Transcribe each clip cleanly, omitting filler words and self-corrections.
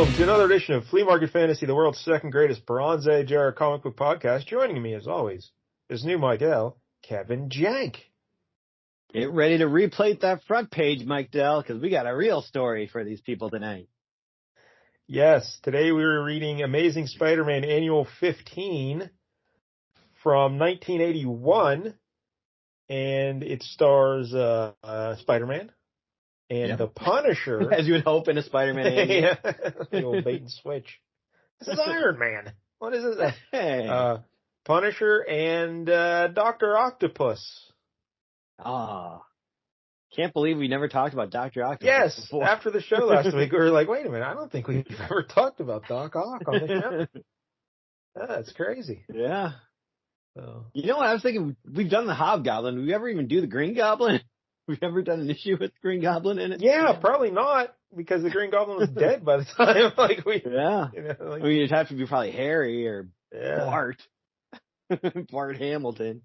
Welcome to another edition of Flea Market Fantasy, the world's second greatest Bronze Age era comic book podcast. Joining me, as always, is new Mike L, Kevin Jank. Get ready to replate that front page, Mike Dell, because we got a real story for these people tonight. Yes, today we were reading Amazing Spider-Man Annual 15 from 1981, and it stars Spider-Man and the Punisher. As you would hope in a Spider-Man annual. Yeah, the old bait and switch. This is Iron Man. What is this? Hey. Punisher and Dr. Octopus. Can't believe we never talked about Dr. Octopus. Yes, before. After the show last week, we were like, wait a minute, I don't think we've ever talked about Doc Ock on the show. That's crazy. Yeah. So. You know what I was thinking? We've done the Hobgoblin. Did we ever even do the Green Goblin? We've ever done an issue with Green Goblin in it? Yeah, probably not, because the Green Goblin was dead by the time Yeah. You know, I mean, it'd have to be probably Harry or Bart. Bart Hamilton.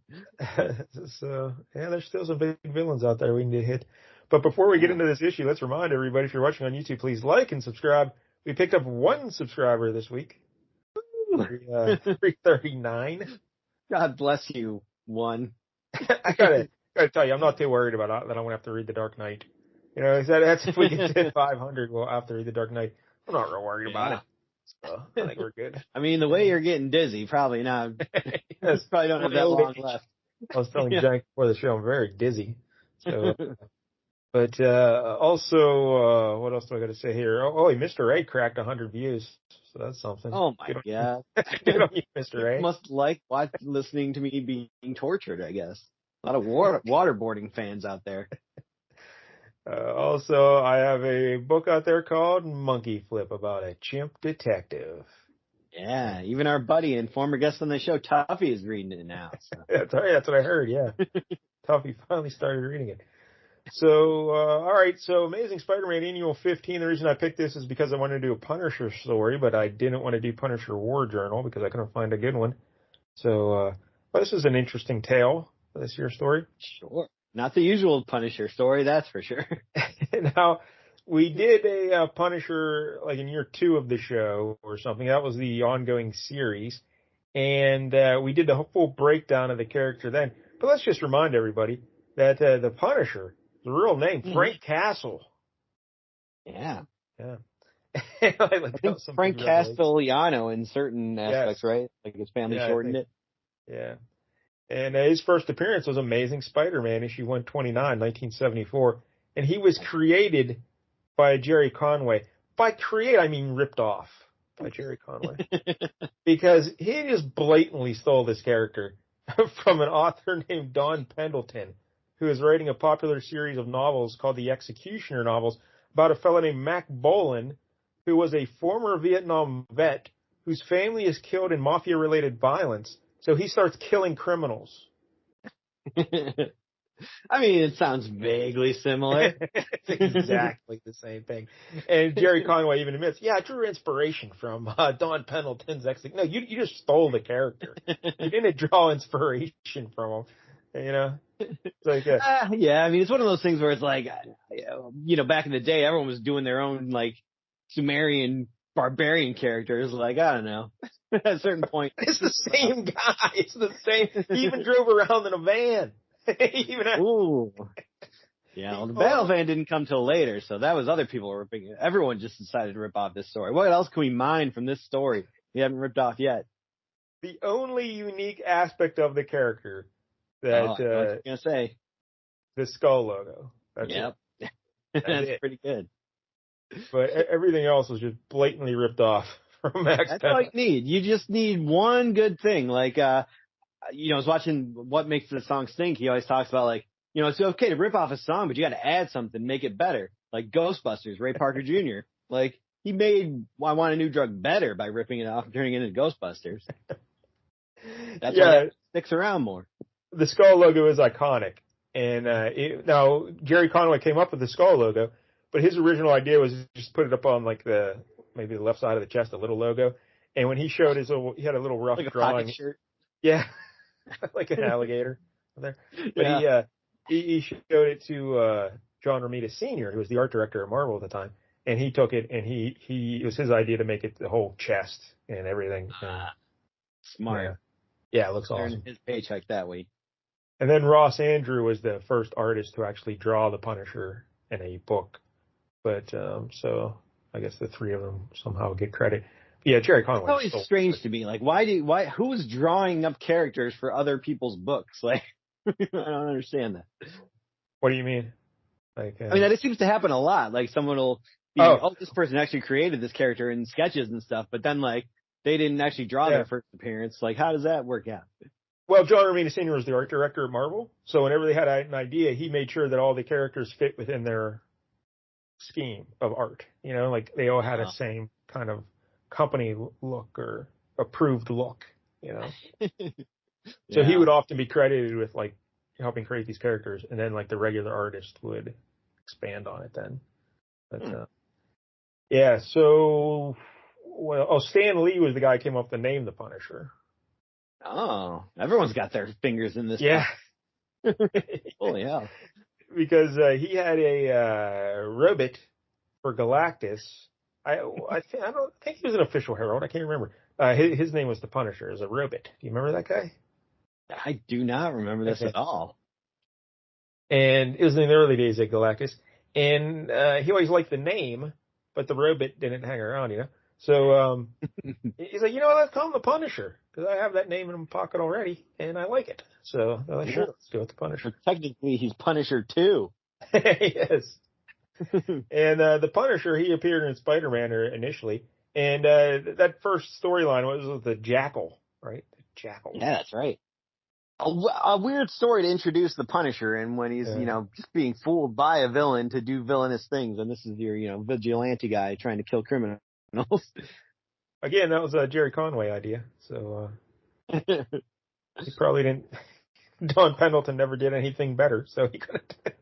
So, yeah, there's still some big villains out there we need to hit. But before we get into this issue, let's remind everybody, if you're watching on YouTube, please like and subscribe. We picked up one subscriber this week. 339. God bless you, one. I gotta tell you, I'm not too worried about that. I'm gonna have to read The Dark Knight. You know, that's if we get to 500, we'll have to read The Dark Knight. I'm not real worried about it. So I think we're good. I mean, the way you're getting dizzy, probably not. Yes, probably don't have that long left. I was telling Jank before the show, I'm very dizzy. So, but also, what else do I got to say here? Mr. A cracked 100 views, so that's something. Oh my god! Good on you, Mr. A. Must like listening to me being tortured. I guess a lot of waterboarding fans out there. Also, I have a book out there called Monkey Flip about a chimp detective. Yeah, even our buddy and former guest on the show, Tuffy, is reading it now. So. That's right. That's what I heard. Yeah, Tuffy finally started reading it. So, all right. So, Amazing Spider-Man Annual 15. The reason I picked this is because I wanted to do a Punisher story, but I didn't want to do Punisher War Journal because I couldn't find a good one. So, well, this is an interesting tale for this year's story. Sure. Not the usual Punisher story, that's for sure. Now, we did a Punisher like in year 2 of the show or something. That was the ongoing series. And we did the full breakdown of the character then. But let's just remind everybody that the Punisher, the real name, Frank Castle. Yeah. Yeah. I think Frank Castellano in certain aspects, right? Like his family shortened it. Yeah. And his first appearance was Amazing Spider-Man, issue 129, 1974. And he was created by Jerry Conway. By create, I mean ripped off by Jerry Conway. Because he just blatantly stole this character from an author named Don Pendleton, who is writing a popular series of novels called the Executioner novels about a fellow named Mac Bolan, who was a former Vietnam vet whose family is killed in mafia-related violence. So he starts killing criminals. I mean, it sounds vaguely similar. It's exactly the same thing. And Jerry Conway even admits, I drew inspiration from Don Pendleton's No, you just stole the character. You didn't draw inspiration from him. You know? It's like, yeah, I mean, it's one of those things where it's like, back in the day, everyone was doing their own, like, Sumerian barbarian characters. Like, I don't know. At a certain point. It's the same guy. It's the same. He even drove around in a van. Ooh. Yeah, well, the battle van didn't come till later, so that was other people ripping it. Everyone just decided to rip off this story. What else can we mine from this story we haven't ripped off yet? The only unique aspect of the character that I was gonna say the skull logo. That's That's pretty good. But everything else was just blatantly ripped off from Max. That's all you need. You just need one good thing. Like, I was watching What Makes the Song Stink. He always talks about, like, it's okay to rip off a song, but you got to add something, make it better. Like Ghostbusters, Ray Parker Jr. Like, he made I Want a New Drug better by ripping it off and turning it into Ghostbusters. That's why it sticks around more. The skull logo is iconic. And now, Jerry Conway came up with the skull logo, but his original idea was just put it up on, like, maybe the left side of the chest, a little logo. And when he showed he had a little rough like a drawing. pocket shirt. Yeah. Like an alligator there. But he showed it to John Romita Sr., who was the art director at Marvel at the time. and he took it, and it was his idea to make it the whole chest and everything. Smart. Yeah, it looks Earning awesome. his paycheck that way. And then Ross Andrew was the first artist to actually draw the Punisher in a book. But so I guess the three of them somehow get credit. But yeah, Jerry Conway. It's always strange to me. Like, who's drawing up characters for other people's books? Like, I don't understand that. What do you mean? Like, I mean, that seems to happen a lot. Like, someone will be, this person actually created this character in sketches and stuff, but then, like, they didn't actually draw their first appearance. Like, how does that work out? Well, John Romita Sr. was the art director at Marvel, so whenever they had an idea, he made sure that all the characters fit within their scheme of art. You know, like they all had the same kind of company look or approved look, you know. So he would often be credited with like helping create these characters, and then like the regular artist would expand on it then. But so Stan Lee was the guy who came up with the name the Punisher. Oh, everyone's got their fingers in this. Yeah. Holy hell. Because he had a robot for Galactus. I don't think he was an official herald. I can't remember. His name was the Punisher as a robot. Do you remember that guy? I do not remember this at all. And it was in the early days of Galactus. And he always liked the name, but the robot didn't hang around, you know. So he's like, you know what, let's call him the Punisher, because I have that name in my pocket already, and I like it. So they're like, sure, let's go with the Punisher. But technically, he's Punisher too. Yes. And the Punisher, he appeared in Spider-Man initially, and that first storyline was with the Jackal, right? The Jackal. Yeah, that's right. A weird story to introduce the Punisher, and when he's, just being fooled by a villain to do villainous things, and this is your, vigilante guy trying to kill criminals. Again, that was a Jerry Conway idea, so he probably didn't. Don Pendleton never did anything better, so he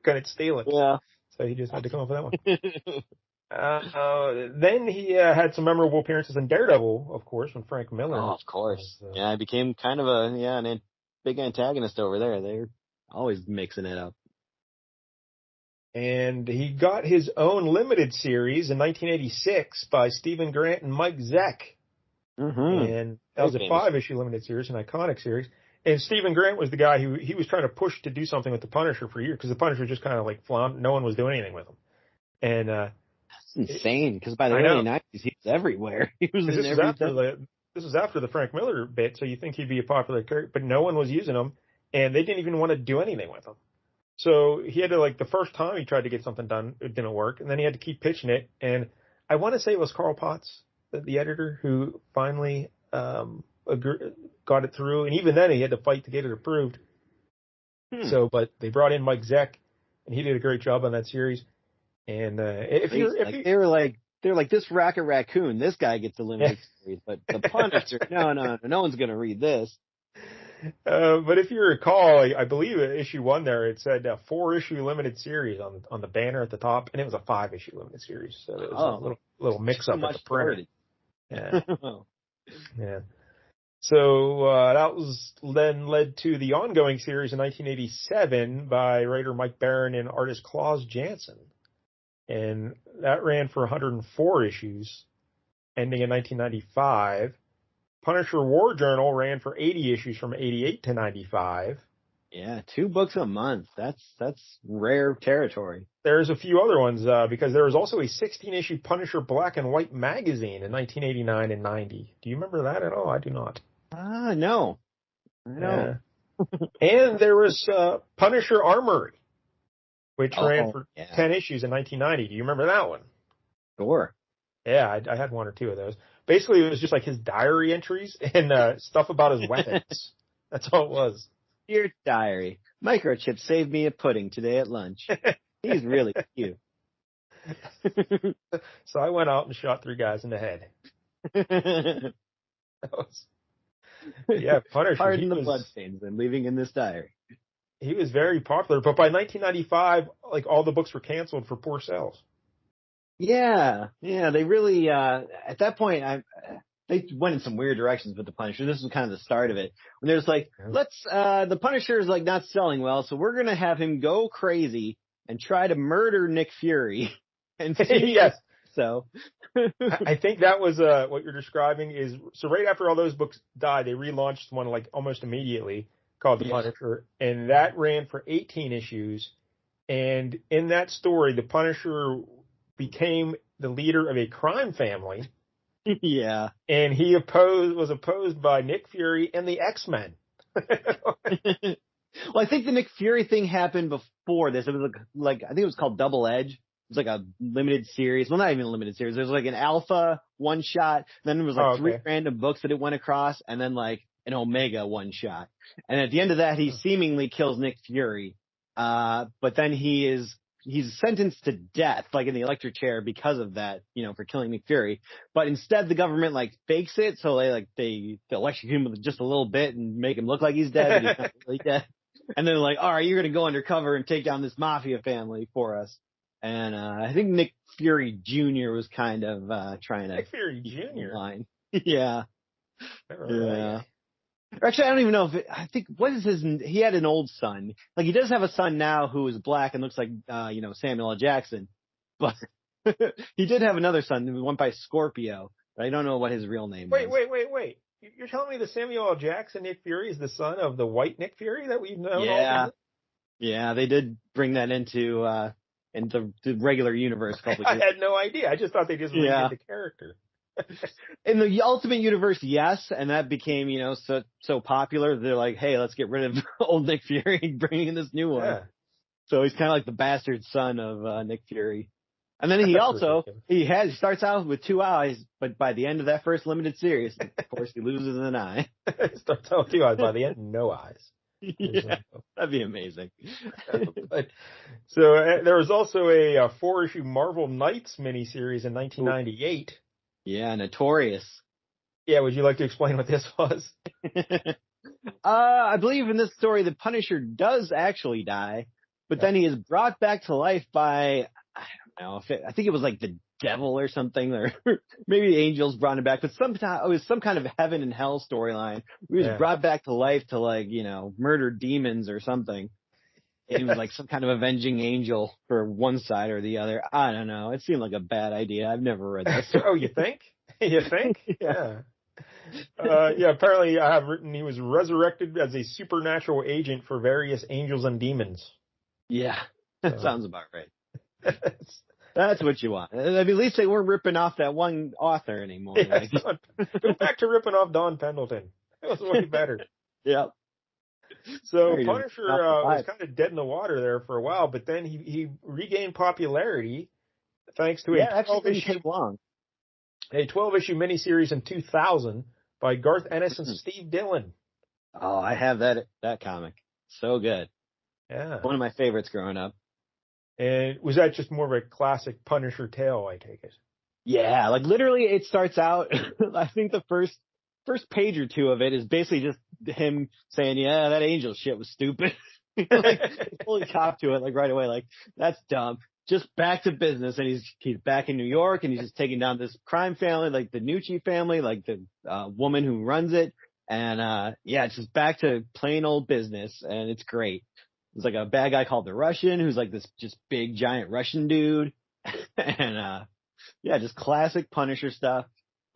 couldn't steal it. Yeah. So he just had to come up with that one. Then he had some memorable appearances in Daredevil, of course, when Frank Miller. Oh, of course. I became kind of a big antagonist over there. They're always mixing it up. And he got his own limited series in 1986 by Stephen Grant and Mike Zeck. Mm-hmm. And that was a 5-issue limited series, an iconic series. And Stephen Grant was the guy who he was trying to push to do something with the Punisher for years, because the Punisher just kind of like floundered. No one was doing anything with him. And that's insane, because by the early 90s, he was everywhere. He was in everything. This was after the Frank Miller bit, so you think he'd be a popular character, but no one was using him, and they didn't even want to do anything with him. So he had to, like, the first time he tried to get something done, it didn't work, and then he had to keep pitching it. And I want to say it was Carl Potts, the editor, who finally got it through, and even then he had to fight to get it approved. So, but they brought in Mike Zeck, and he did a great job on that series. And they were like, this Rocket Raccoon, this guy gets the limited series, but the Punisher, no one's gonna read this. But if you recall, I believe issue 1 there, it said 4-issue limited series on the banner at the top, and it was a 5-issue limited series. So it was a little mix up at the printer. Yeah. Yeah. So that was then led to the ongoing series in 1987 by writer Mike Barron and artist Klaus Janson. And that ran for 104 issues, ending in 1995. Punisher War Journal ran for 80 issues from 88 to 95. Yeah, 2 books a month. That's rare territory. There's a few other ones, because there was also a 16-issue Punisher Black and White magazine in 1989 and 90. Do you remember that at all? I do not. No. No. And there was Punisher Armory, which ran for 10 issues in 1990. Do you remember that one? Sure. Yeah, I had 1 or 2 of those. Basically, it was just like his diary entries and stuff about his weapons. That's all it was. Dear diary, Microchip saved me a pudding today at lunch. He's really cute. So I went out and shot 3 guys in the head. Punisher. Pardon the bloodstains I'm leaving in this diary. He was very popular, but by 1995, like, all the books were canceled for poor sales. Yeah, they really, at that point, they went in some weird directions with the Punisher. This was kind of the start of it. When there's like, the Punisher is like not selling well, so we're going to have him go crazy and try to murder Nick Fury and see, So I think that was what you're describing is so right after all those books died, they relaunched one like almost immediately called The yeah. Punisher, and that ran for 18 issues. And in that story, the Punisher became the leader of a crime family, Yeah. and he was opposed by Nick Fury and the X-Men. Well, I think the Nick Fury thing happened before this. It was like I think it was called Double Edge. It was like a limited series. Well, not even a limited series. There was like an alpha one shot. Then there was like Oh, three okay. random books that it went across, and then like an Omega one shot. And at the end of that, he seemingly kills Nick Fury. But then he's sentenced to death, like in the electric chair because of that, for killing Nick Fury. But instead, the government like fakes it, so they electrocute him with just a little bit and make him look like he's dead, but he's not really dead. And then like, all right, you're gonna go undercover and take down this mafia family for us. And I think Nick Fury Jr. was kind of trying to Nick Fury keep him in Jr. line. Yeah. Yeah. Actually, I don't even know I think, what is he had an old son. Like, he does have a son now who is black and looks like, Samuel L. Jackson. But he did have another son who went by Scorpio. But I don't know what his real name was. Wait. You're telling me the Samuel L. Jackson Nick Fury is the son of the white Nick Fury that we've known all Yeah. the Yeah, they did bring that into the regular universe. I had no idea. I just thought they just redid the character. In the Ultimate Universe, yes, and that became, so popular. They're like, hey, let's get rid of old Nick Fury and bring in this new one. Yeah. So he's kind of like the bastard son of Nick Fury. And then he also, he starts out with 2 eyes, but by the end of that first limited series, of course, he loses an eye. Starts out with 2 eyes. By the end, no eyes. Yeah, that'd be amazing. So there was also a 4-issue Marvel Knights miniseries in 1998. Yeah, Notorious. Yeah, would you like to explain what this was? I believe in this story, the Punisher does actually die, but then he is brought back to life by, I don't know, I think it was like the devil or something, or maybe the angels brought him back, but it was some kind of heaven and hell storyline. He was brought back to life to murder demons or something. He was like some kind of avenging angel for one side or the other. I don't know. It seemed like a bad idea. I've never read this. Oh, you think? You think? Yeah. Apparently I have written he was resurrected as a supernatural agent for various angels and demons. Yeah, that sounds about right. That's what you want. At least they weren't ripping off that one author anymore. Yeah, go back to ripping off Don Pendleton. It was way better. Yep. So Punisher was kind of dead in the water there for a while, but then he regained popularity thanks to a 12-issue miniseries in 2000 by Garth Ennis and Steve Dillon. Oh, I have that comic. So good. Yeah. One of my favorites growing up. And was that just more of a classic Punisher tale, I take it? Yeah, like literally it starts out, I think the first page or two of it is basically just him saying, yeah, that angel shit was stupid. Like, fully cop to it, like right away, like, that's dumb. Just back to business, and he's back in New York, and he's just taking down this crime family, like the Nucci family, like the woman who runs it, and it's just back to plain old business, and it's great. There's like a bad guy called the Russian, who's like this just big giant Russian dude, and just classic Punisher stuff.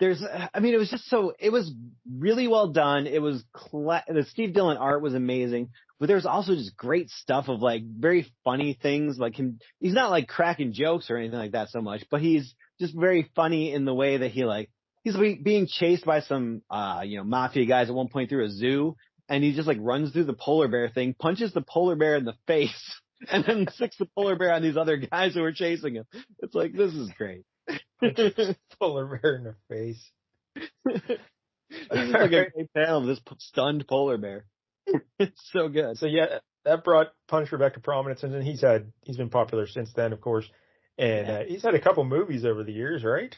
It was really well done. It was, the Steve Dillon art was amazing, but there's also just great stuff of like very funny things. Like he's not like cracking jokes or anything like that so much, but he's just very funny in the way that he's being chased by some, mafia guys at one point through a zoo, and he just like runs through the polar bear thing, punches the polar bear in the face, and then sticks the polar bear on these other guys who are chasing him. It's like, this is great. Polar bear in the face. This is like a great panel of this stunned polar bear. It's so good. So yeah, that brought Punisher back to prominence, and then he's been popular since then, of course. And he's had a couple movies over the years, right?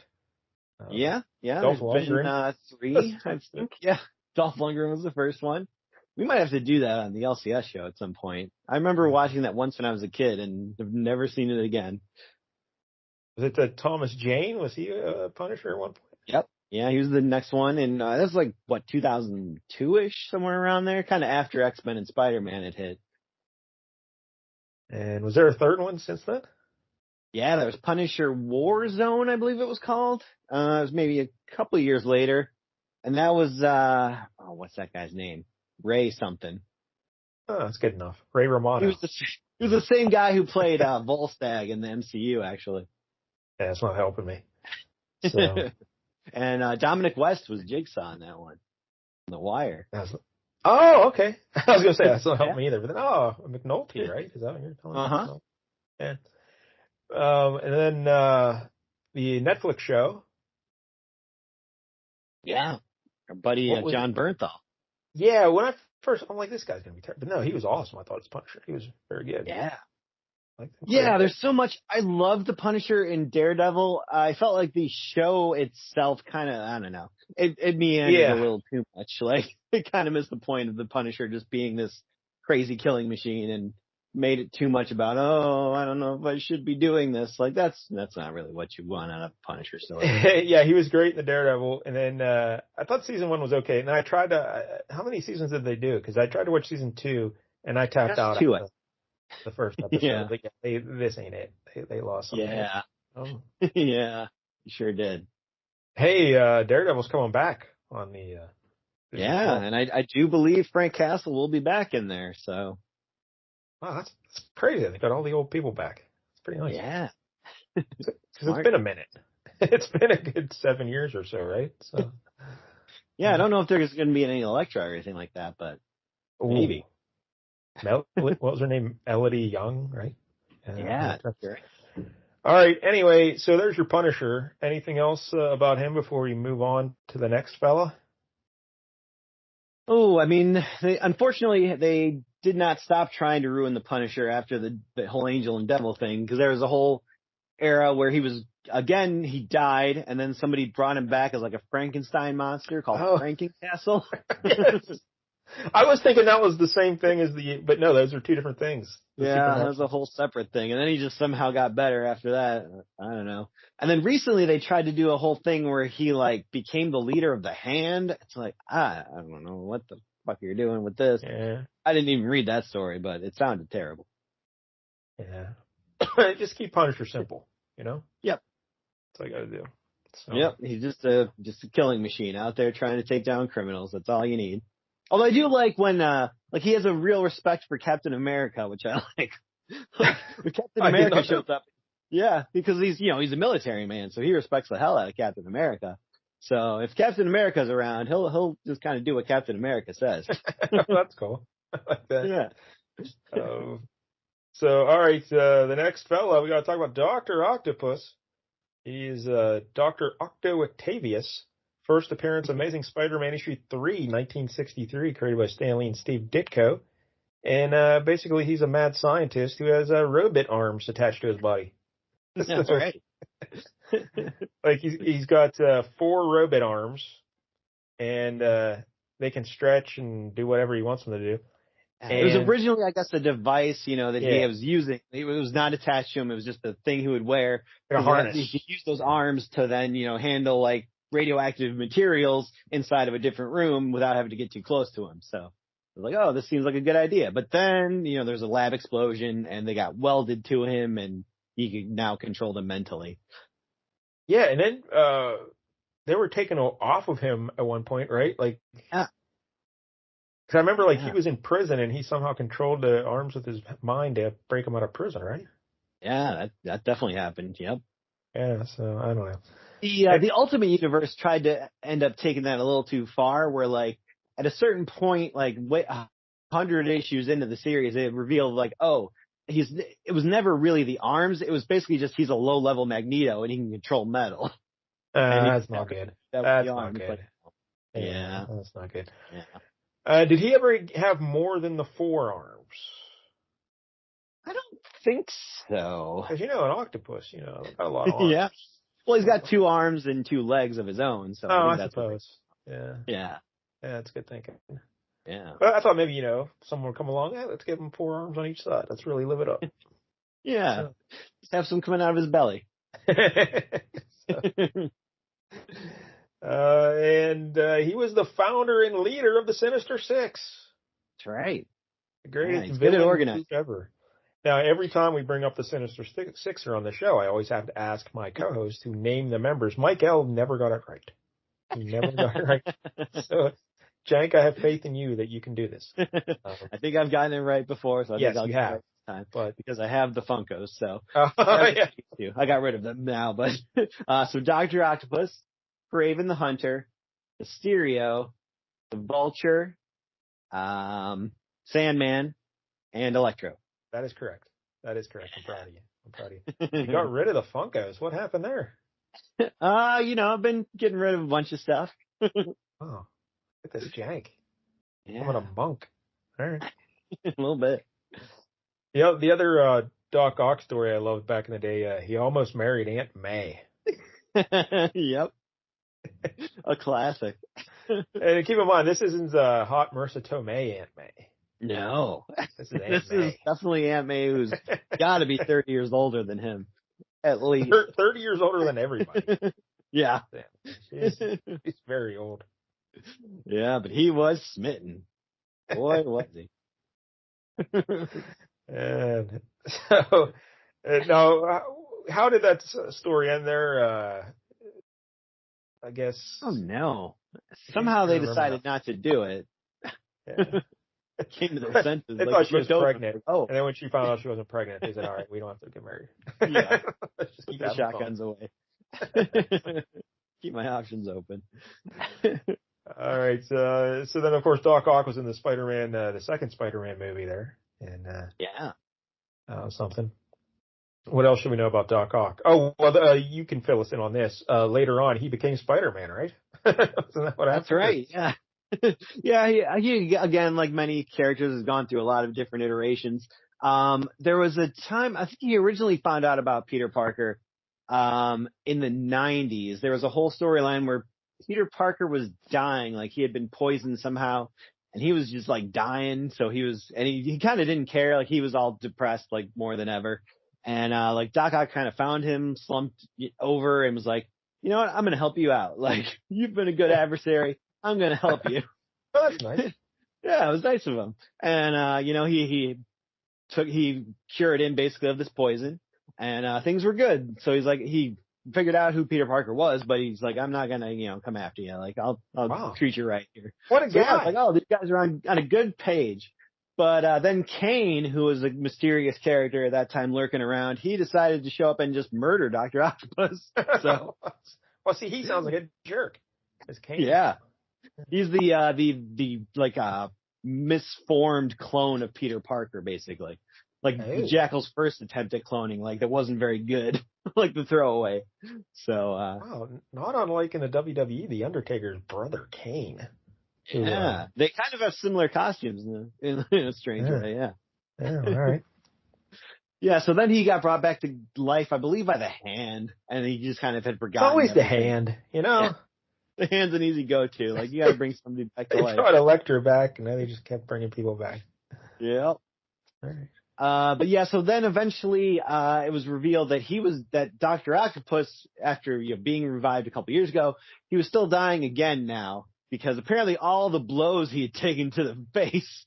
Yeah. Dolph Lundgren. Been 3, I think. Yeah, Dolph Lundgren was the first one. We might have to do that on the LCS show at some point. I remember watching that once when I was a kid, and have never seen it again. Was it Thomas Jane? Was he a Punisher at one point? Yep. Yeah, he was the next one, and that was like, 2002-ish, somewhere around there, kind of after X-Men and Spider-Man had hit. And was there a third one since then? Yeah, there was Punisher Warzone, I believe it was called. It was maybe a couple of years later. And that was, what's that guy's name? Ray something. Oh, that's good enough. Ray Romano. He was the same guy who played Volstagg in the MCU, actually. Yeah, it's not helping me. So. And Dominic West was Jigsaw in that one. The Wire. Oh, okay. I was going to say that's not helping me either. But then, McNulty, right? Is that what you're telling me? Uh-huh. Yeah. And then the Netflix show. Yeah. Our buddy John Bernthal. Yeah, when I first, I'm like, this guy's going to be terrible. But no, he was awesome. I thought as Punisher. He was very good. Yeah. Yeah, there's so much. I love the Punisher in Daredevil. I felt like the show itself kind of, I don't know, it meandered a little too much. Like, it kind of missed the point of the Punisher just being this crazy killing machine and made it too much about, I don't know if I should be doing this. Like, that's not really what you want out of a Punisher story. Yeah, he was great in the Daredevil. And then I thought season 1 was okay. And then I tried to, how many seasons did they do? Because I tried to watch season 2 and I tapped out. The first episode. Yeah. This ain't it. They lost something. Yeah. Yeah. You sure did. Hey, Daredevil's coming back on the. And I do believe Frank Castle will be back in there. So. Wow, that's crazy. They got all the old people back. It's pretty nice. Yeah. Because it's been a minute. It's been a good 7 years or so, right? So. Yeah, I don't know if there's going to be any Elektra or anything like that, but maybe. What was her name? Elodie Young, right? Yeah. All right. Anyway, so there's your Punisher. Anything else about him before we move on to the next fella? Oh, I mean, unfortunately, they did not stop trying to ruin the Punisher after the whole Angel and Devil thing, because there was a whole era where he died, and then somebody brought him back as like a Frankenstein monster called Frankencastle. I was thinking that was the same thing but no, those are two different things. Yeah, that was a whole separate thing. And then he just somehow got better after that. I don't know. And then recently they tried to do a whole thing where he like became the leader of the Hand. It's like, I don't know what the fuck you're doing with this. Yeah. I didn't even read that story, but it sounded terrible. Yeah. Just keep Punisher simple, you know? Yep. That's all I gotta do. So. Yep. He's just a killing machine out there trying to take down criminals. That's all you need. Although I do like when, he has a real respect for Captain America, which I like. When Captain America shows up. Yeah, because he's a military man, so he respects the hell out of Captain America. So if Captain America's around, he'll just kind of do what Captain America says. That's cool. I like that. Yeah. So, all right, the next fella, we got to talk about Dr. Octopus. He's Dr. Octo Octavius. First appearance, Amazing Spider-Man issue 3, 1963, created by Stan Lee and Steve Ditko. And basically, he's a mad scientist who has robot arms attached to his body. That's right. Like he's got 4 robot arms, and they can stretch and do whatever he wants them to do. It was originally, I guess, a device, that he was using. It was not attached to him. It was just a thing he would wear. Like a harness. He could use those arms to then, handle like radioactive materials inside of a different room without having to get too close to him. So I was like, oh, this seems like a good idea. But then, there's a lab explosion and they got welded to him and he could now control them mentally. Yeah. And then, they were taken off of him at one point, right? Like, because I remember he was in prison and he somehow controlled the arms with his mind to break him out of prison, right? Yeah, that definitely happened. Yep. Yeah. So I don't know. The Ultimate Universe tried to end up taking that a little too far, where at a certain point, 100 issues into the series, it revealed it was never really the arms. It was basically just he's a low level Magneto and he can control metal. That's not good. That's not good. Yeah, that's not good. Yeah. Did he ever have more than the 4 arms? I don't think so. Because an octopus, got a lot of arms. Yeah. Well, he's got 2 arms and 2 legs of his own. So I suppose. Yeah. Yeah. Yeah, that's good thinking. Yeah. But I thought maybe, someone would come along, let's give him 4 arms on each side. Let's really live it up. Yeah. So. Just have some coming out of his belly. And he was the founder and leader of the Sinister Six. That's right. The greatest villain organized ever. Now, every time we bring up the Sinister Sixer on the show, I always have to ask my co-host to name the members. Mike L. never got it right. He never got it right. So, Jank, I have faith in you that you can do this. I think I've gotten it right before, so I yes, think I'll you get it have. right this time. But because I have the Funkos, so yeah. I got rid of them now. But so Dr. Octopus, Kraven the Hunter, Mysterio, the Vulture, Sandman, and Electro. That is correct. I'm proud of you. You got rid of the Funkos. What happened there? I've been getting rid of a bunch of stuff. Oh, look at this Jank. Yeah. I'm a monk. All right. A little bit. The other Doc Ock story I loved back in the day, he almost married Aunt May. Yep. A classic. And keep in mind, this isn't hot Marissa Tomei Aunt May. No. This is Aunt May. Is definitely Aunt May, who's got to be 30 years older than him. At least. 30 years older than everybody. Yeah. She's very old. Yeah, but he was smitten. Boy, was he. And so, now, how did that story end there? I guess. Oh, no. Somehow they decided not to do it. Yeah. Came to their senses. They thought she was pregnant. Oh. And then when she found out she wasn't pregnant, they said, all right, we don't have to get married. Yeah. Let's just keep the shotguns away. Keep my options open. All right. So then, of course, Doc Ock was in the Spider-Man, the second Spider-Man movie there. And yeah. Something. What else should we know about Doc Ock? Oh, well, you can fill us in on this. Later on, he became Spider-Man, right? Isn't that what happened? That's right. Yeah. Yeah. He, again, like many characters, has gone through a lot of different iterations. There was a time, I think he originally found out about Peter Parker, in the 90s. There was a whole storyline where Peter Parker was dying, like he had been poisoned somehow, and he was just like dying. So he kind of didn't care. Like he was all depressed, like more than ever. And, like Doc Ock kind of found him, slumped over and was like, you know what? I'm going to help you out. Like you've been a good adversary. I'm going to help you. Oh, that's nice. Yeah, it was nice of him. And, he cured him basically of this poison, and things were good. So he's like, he figured out who Peter Parker was, but he's like, I'm not gonna, come after you. Like, I'll treat you right here. What a guy. I was like, oh, these guys are on a good page. But then Kane, who was a mysterious character at that time lurking around, he decided to show up and just murder Dr. Octopus. So, well, see, he sounds like a jerk. It's Kane. Yeah. He's the misformed clone of Peter Parker, basically. Like Jackal's first attempt at cloning, like that wasn't very good, like the throwaway. So, wow, not unlike in the WWE, the Undertaker's brother Kane. Yeah, they kind of have similar costumes in a strange way. Yeah. Yeah. All right. Yeah. So then he got brought back to life, I believe, by the Hand, and he just kind of had forgotten. It's always everything. The Hand, Yeah. The Hand's an easy go-to. Like, you got to bring somebody back to life. They tried Electra back, and then they just kept bringing people back. Yep. All right. But yeah, so then eventually, it was revealed that Dr. Octopus, after being revived a couple years ago, he was still dying again now, because apparently all the blows he had taken to the face,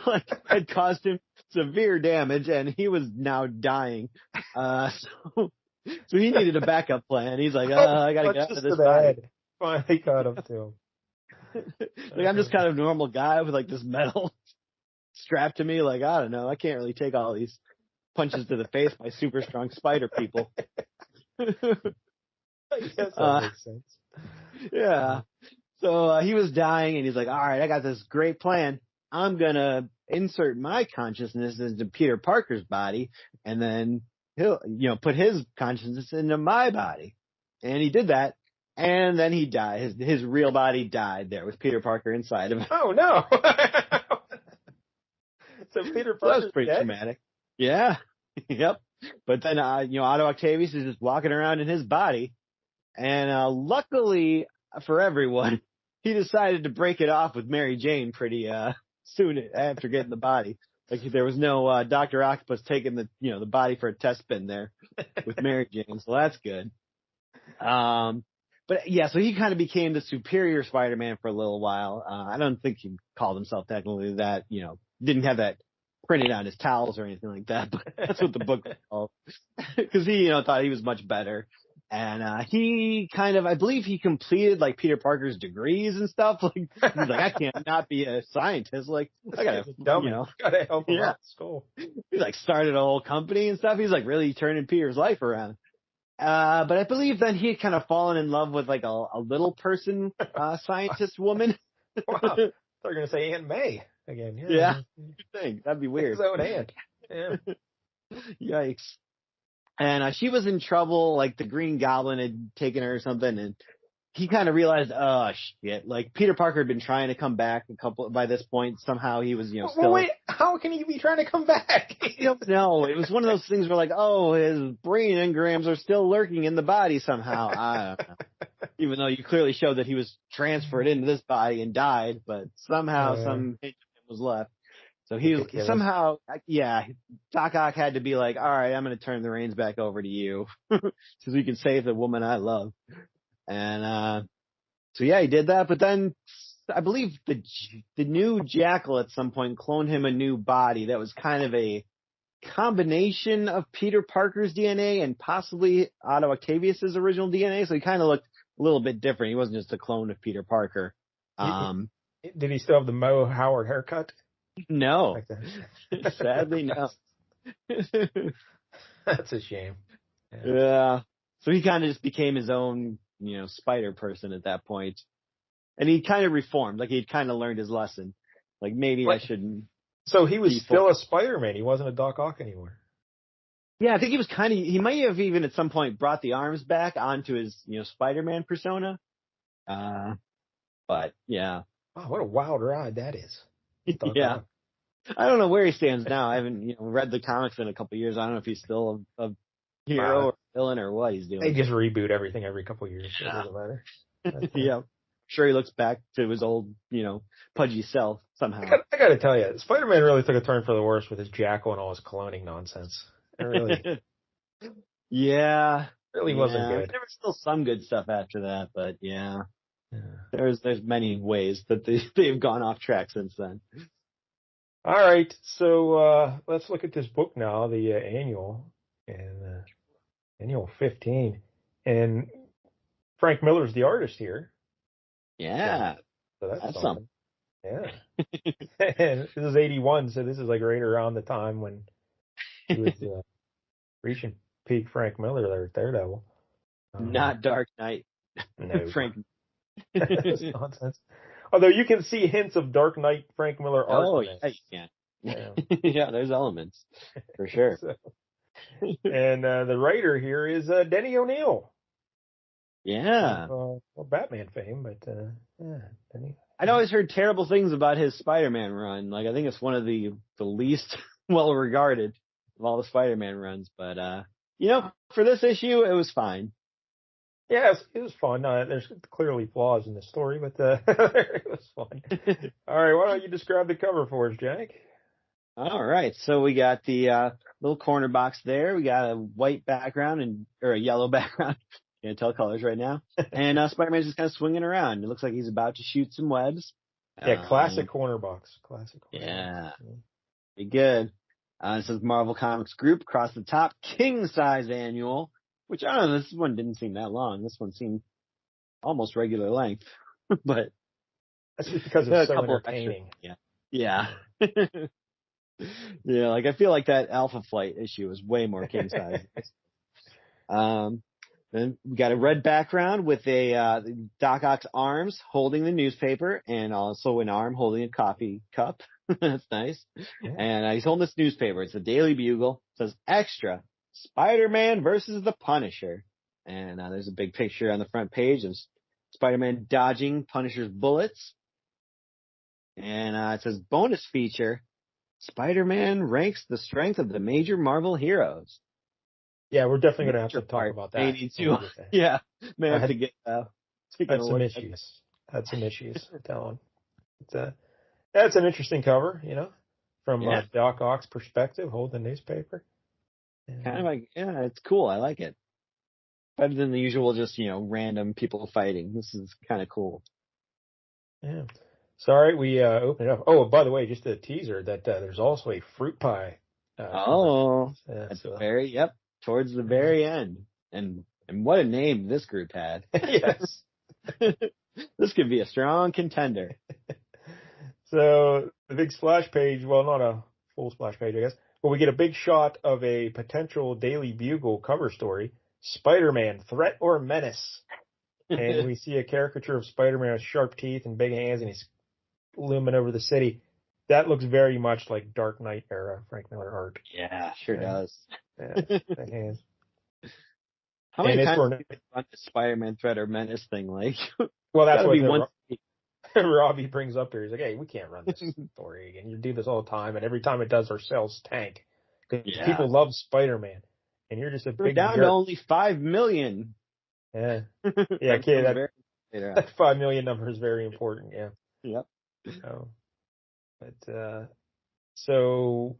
had caused him severe damage, and he was now dying. So he needed a backup plan. He's like, I gotta get out of this body. Finally caught up to him. Like, I'm just kind of a normal guy with like this metal strapped to me. Like, I don't know. I can't really take all these punches to the face by super strong spider people. I guess that makes sense. Yeah. So he was dying, and he's like, all right, I got this great plan. I'm going to insert my consciousness into Peter Parker's body, and then he'll, put his consciousness into my body. And he did that. And then he died. His real body died there with Peter Parker inside of him. Oh, no. So Peter Parker was pretty traumatic. Yeah. Yep. But then, Otto Octavius is just walking around in his body. And luckily for everyone, he decided to break it off with Mary Jane pretty soon after getting the body. Like, there was no Dr. Octopus taking the body for a test spin there with Mary Jane. So that's good. But yeah, so he kind of became the superior Spider-Man for a little while. I don't think he called himself technically that, didn't have that printed on his towels or anything like that, but that's what the book was called. Because he, thought he was much better. And he kind of, I believe he completed like Peter Parker's degrees and stuff. Like he's like, I can't not be a scientist. Like I gotta, gotta help him out in school. He like started a whole company and stuff. He's like really turning Peter's life around. But I believe then he had kind of fallen in love with like a little person, scientist woman. Wow. They're going to say Aunt May again. Yeah. Good thing. That'd be weird. His own aunt. Yeah. Yikes. And she was in trouble, like the Green Goblin had taken her or something, and he kind of realized, oh shit, like Peter Parker had been trying to come back by this point. Somehow he was, still. Well, wait, how can he be trying to come back? I don't know. It was one of those things where like, oh, his brain engrams are still lurking in the body somehow. I don't know. Even though you clearly showed that he was transferred into this body and died, but somehow some hint of him was left. So he was somehow, Doc Ock had to be like, all right, I'm going to turn the reins back over to you so we can save the woman I love. And, so he did that. But then I believe the new Jackal at some point cloned him a new body that was kind of a combination of Peter Parker's DNA and possibly Otto Octavius's original DNA. So he kind of looked a little bit different. He wasn't just a clone of Peter Parker. Did he still have the Mo Howard haircut? No. Like that? Sadly, no. That's a shame. Yeah. So he kind of just became his own, spider person at that point. And he kind of reformed. Like he'd kind of learned his lesson. Like maybe I shouldn't. So he was still a Spider-Man. He wasn't a Doc Ock anymore. Yeah, I think he was he might have even at some point brought the arms back onto his, Spider-Man persona. But yeah. Wow, what a wild ride that is. Yeah. I don't know where he stands now. I haven't, read the comics in a couple of years. I don't know if he's still a hero or villain or what he's doing. They just reboot everything every couple of years. So it doesn't matter. Yeah. Sure, he looks back to his old, pudgy self somehow. I gotta tell you, Spider-Man really took a turn for the worse with his Jackal and all his cloning nonsense. It really, really wasn't good. There was still some good stuff after that, but there's many ways that they've gone off track since then. All right, so let's look at this book now, the annual, and annual 15, and Frank Miller's the artist here. Yeah, so that's something. Yeah, and this is 81, so this is like right around the time when he was reaching peak Frank Miller there at Daredevil. Not Dark Knight. No, Frank. That's nonsense. Although you can see hints of Dark Knight Frank Miller art. Oh, yeah, you can. Yeah, there's elements for sure. And the writer here is Denny O'Neil. Yeah. Well, Batman fame, but Denny. I'd always heard terrible things about his Spider-Man run. Like I think it's one of the least well regarded of all the Spider-Man runs. But for this issue, it was fine. Yes, it was fun. There's clearly flaws in the story, but it was fun. All right, why don't you describe the cover for us, Jack? All right, so we got the little corner box there. We got a white background or a yellow background. Can't tell colors right now. And Spider-Man's just kind of swinging around. It looks like he's about to shoot some webs. Yeah, classic corner box. Classic corner box. Pretty good. It says Marvel Comics Group across the top, king size annual. Which, I don't know, this one didn't seem that long. This one seemed almost regular length. But that's just because it's so entertaining. Yeah. Yeah, like I feel like that Alpha Flight issue is way more king size. Then we got a red background with a Doc Ock's arms holding the newspaper and also an arm holding a coffee cup. That's nice. Yeah. And he's holding this newspaper. It's the Daily Bugle. It says Extra. Spider-Man versus the Punisher. And there's a big picture on the front page of Spider-Man dodging Punisher's bullets. And it says bonus feature, Spider-Man ranks the strength of the major Marvel heroes. Yeah, we're definitely going to have to talk about that. Maybe too. Yeah. May have to get had some issues. Had some issues with that one. That's an interesting cover, from Doc Ock's perspective, holding the newspaper. Kind of like, it's cool. I like it. Better than the usual, just, random people fighting. This is kind of cool. Yeah. Sorry, we opened it up. Oh, by the way, just a teaser that there's also a fruit pie. Oh, that's so, towards the very end. And what a name this group had. Yes. This could be a strong contender. So the big splash page, well, not a full splash page, I guess, but we get a big shot of a potential Daily Bugle cover story, Spider-Man, Threat or Menace. And we see a caricature of Spider-Man with sharp teeth and big hands, and he's looming over the city. That looks very much like Dark Knight era Frank Miller art. Yeah, sure does. Yeah, the hands. How many times do you run the Spider-Man Threat or Menace thing? Like, well, that's what Robbie brings up here. He's like, hey, we can't run this story again. You do this all the time, and every time it does, our sales tank. Because people love Spider-Man, and you're just a big down jerk. to only 5 million. Yeah. Yeah, kid, that 5 million number is very important, yeah. Yep. So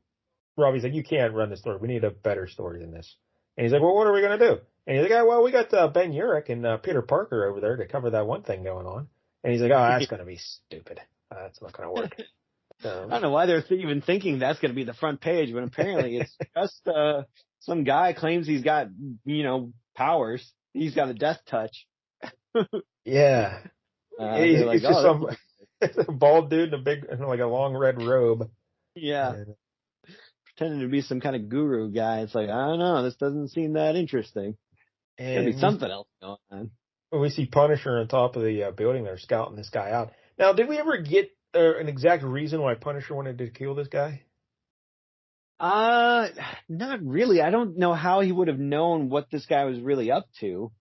Robbie's like, you can't run this story. We need a better story than this. And he's like, well, what are we going to do? And he's like, well, we got Ben Urich and Peter Parker over there to cover that one thing going on. And he's like, oh, that's going to be stupid. That's not going to work. I don't know why they're even thinking that's going to be the front page, when apparently it's just some guy claims he's got, powers. He's got a death touch. Yeah. He's like, just some bald dude in a long red robe. Yeah. Pretending to be some kind of guru guy. It's like, I don't know, this doesn't seem that interesting. There'll be something else going on. We see Punisher on top of the building there scouting this guy out. Now, did we ever get an exact reason why Punisher wanted to kill this guy? Not really. I don't know how he would have known what this guy was really up to.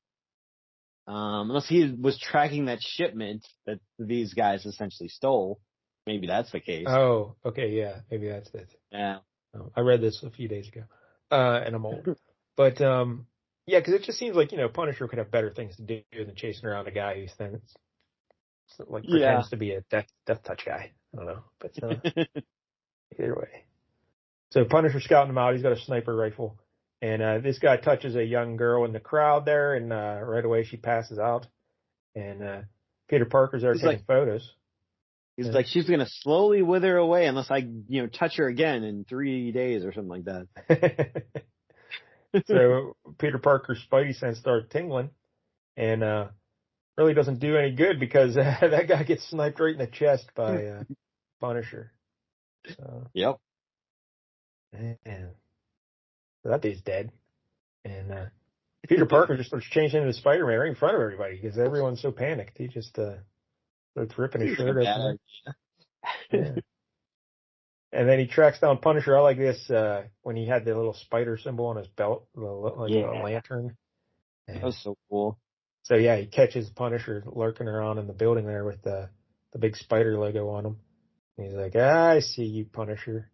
Unless he was tracking that shipment that these guys essentially stole. Maybe that's the case. Oh, okay, yeah. Maybe that's it. Yeah. I read this a few days ago, and I'm old. But, yeah, because it just seems like, Punisher could have better things to do than chasing around a guy who pretends to be a death touch guy. I don't know. But either way. So Punisher scouting him out. He's got a sniper rifle. And this guy touches a young girl in the crowd there, and right away she passes out. And Peter Parker's there taking photos. He's like, she's going to slowly wither away unless I, touch her again in 3 days or something like that. So Peter Parker's Spidey sense starts tingling, and really doesn't do any good because that guy gets sniped right in the chest by Punisher. So, yep. And so that dude's dead. And Peter Parker just starts changing into Spider-Man right in front of everybody because everyone's so panicked. He just starts ripping his shirt open. Yeah. And then he tracks down Punisher. I like this when he had the little spider symbol on his belt, a lantern. And that was so cool. So yeah, he catches Punisher lurking around in the building there with the big spider logo on him. And he's like, I see you, Punisher.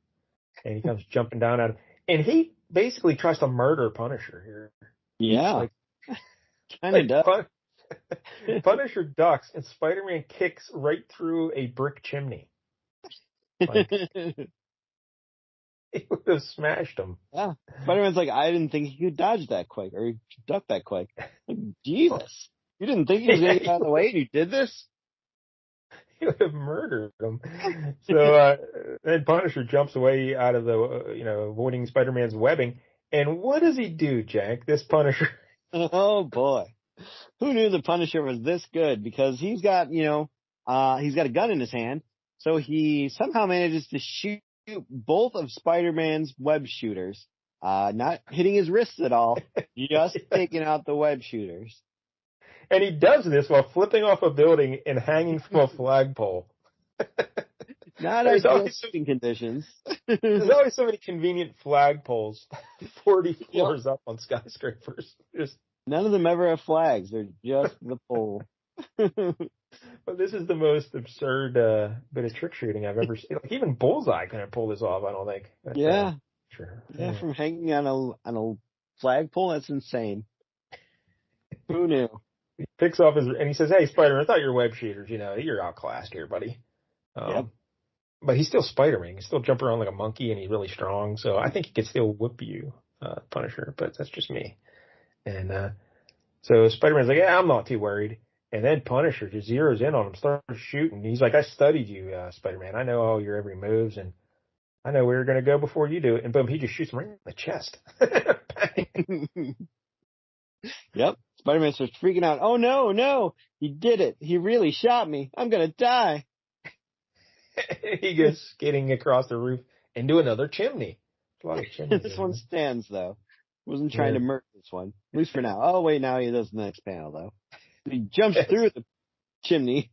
And he comes jumping down at him. And he basically tries to murder Punisher here. Yeah. Kind of does. Punisher ducks, and Spider-Man kicks right through a brick chimney. He would have smashed him. Yeah. Spider-Man's like, I didn't think he could dodge that quick, or duck that quick. Like, Jesus. You didn't think he was going to get out of the way, and you did this? He would have murdered him. So then Punisher jumps away out of the, avoiding Spider-Man's webbing. And what does he do, Jack? This Punisher. Oh, boy. Who knew the Punisher was this good? Because he's got, he's got a gun in his hand. So he somehow manages to shoot both of Spider-Man's web shooters. Not hitting his wrists at all. Just taking out the web shooters. And he does this while flipping off a building and hanging from a flagpole. Not ideal shooting conditions. There's always so many convenient flagpoles 40 floors up on skyscrapers. None of them ever have flags. They're just the pole. But this is the most absurd bit of trick shooting I've ever seen. Like, even Bullseye couldn't pull this off, I don't think. But, yeah. Sure. Yeah, from hanging on a flagpole, that's insane. Who knew? He picks off and he says, hey, Spider-Man, I thought you were web shooters. You're outclassed here, buddy. Yep. But he's still Spider-Man. He can still jump around like a monkey, and he's really strong. So I think he could still whoop you, Punisher. But that's just me. And so Spider-Man's like, yeah, I'm not too worried. And then Punisher just zeroes in on him, starts shooting. He's like, I studied you, Spider-Man. I know all your every moves, and I know where you're going to go before you do. And boom, he just shoots him right in the chest. Yep. Spider-Man starts freaking out. Oh, no. He did it. He really shot me. I'm going to die. He goes skating across the roof into another chimney. A lot of chimneys. This one stands, though. Wasn't trying to murk this one. At least for now. Oh, wait, now he does the next panel, though. He jumps through the chimney.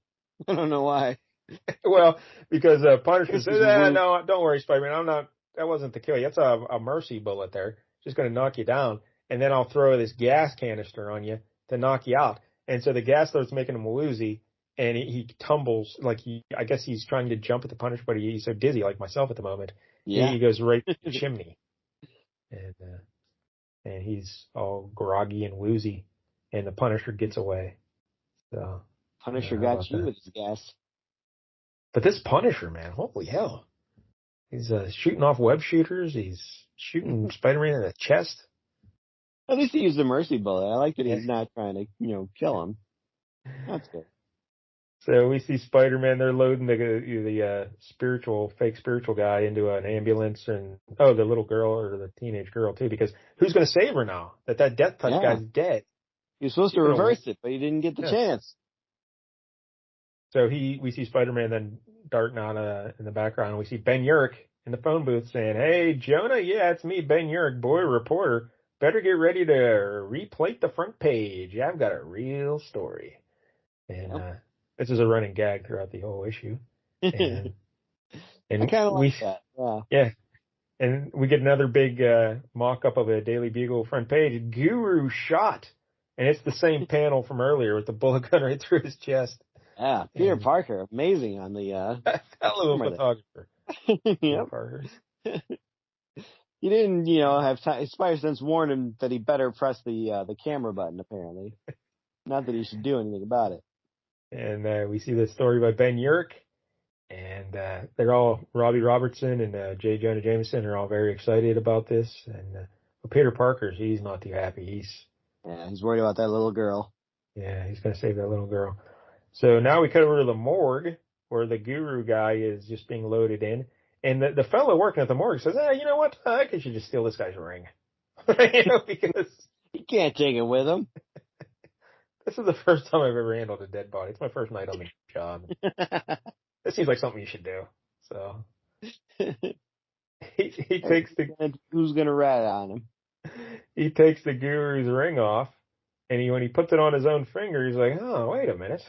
I don't know why. Well, because Punisher says, no, don't worry, Spider-Man. That wasn't to kill you. That's a mercy bullet there. Just going to knock you down. And then I'll throw this gas canister on you to knock you out. And so the gas starts making him woozy, and he tumbles I guess he's trying to jump at the Punisher, but he's so dizzy, like myself at the moment. Yeah. He goes right to the chimney. And he's all groggy and woozy, and the Punisher gets away. So Punisher got you with his gas. But this Punisher, man, holy hell. He's shooting off web shooters. He's shooting Spider-Man in the chest. At least he used a mercy bullet. I like that he's not trying to, kill him. That's good. So we see Spider-Man. They're loading the fake spiritual guy into an ambulance, and the little girl or the teenage girl too, because who's going to save her now that Death Touch guy's dead? He was supposed to reverse it, but he didn't get the chance. So we see Spider-Man then darting out in the background, and we see Ben Urich in the phone booth saying, "Hey, Jonah, yeah, it's me, Ben Urich, boy reporter. Better get ready to replate the front page. I've got a real story." And this is a running gag throughout the whole issue. And I kind of like that. Yeah. And we get another big mock-up of a Daily Bugle front page. Guru shot. And it's the same panel from earlier with the bullet gun right through his chest. Yeah, Peter Parker, amazing on the hell of a photographer. Yep. Parker. He didn't, have time. Spider Sense warned him that he better press the camera button, apparently. Not that he should do anything about it. And we see the story by Ben Urich. And they're all, Robbie Robertson and J. Jonah Jameson are all very excited about this. And Peter Parker, he's not too happy. He's worried about that little girl. Yeah, he's going to save that little girl. So now we cut over to the morgue where the Guru guy is just being loaded in. And the fellow working at the morgue says, you know what? I think you should just steal this guy's ring. Because he can't take it with him. This is the first time I've ever handled a dead body. It's my first night on the job. This seems like something you should do. So he takes who's gonna rat on him? He takes the Guru's ring off, and when he puts it on his own finger, he's like, "Oh, wait a minute,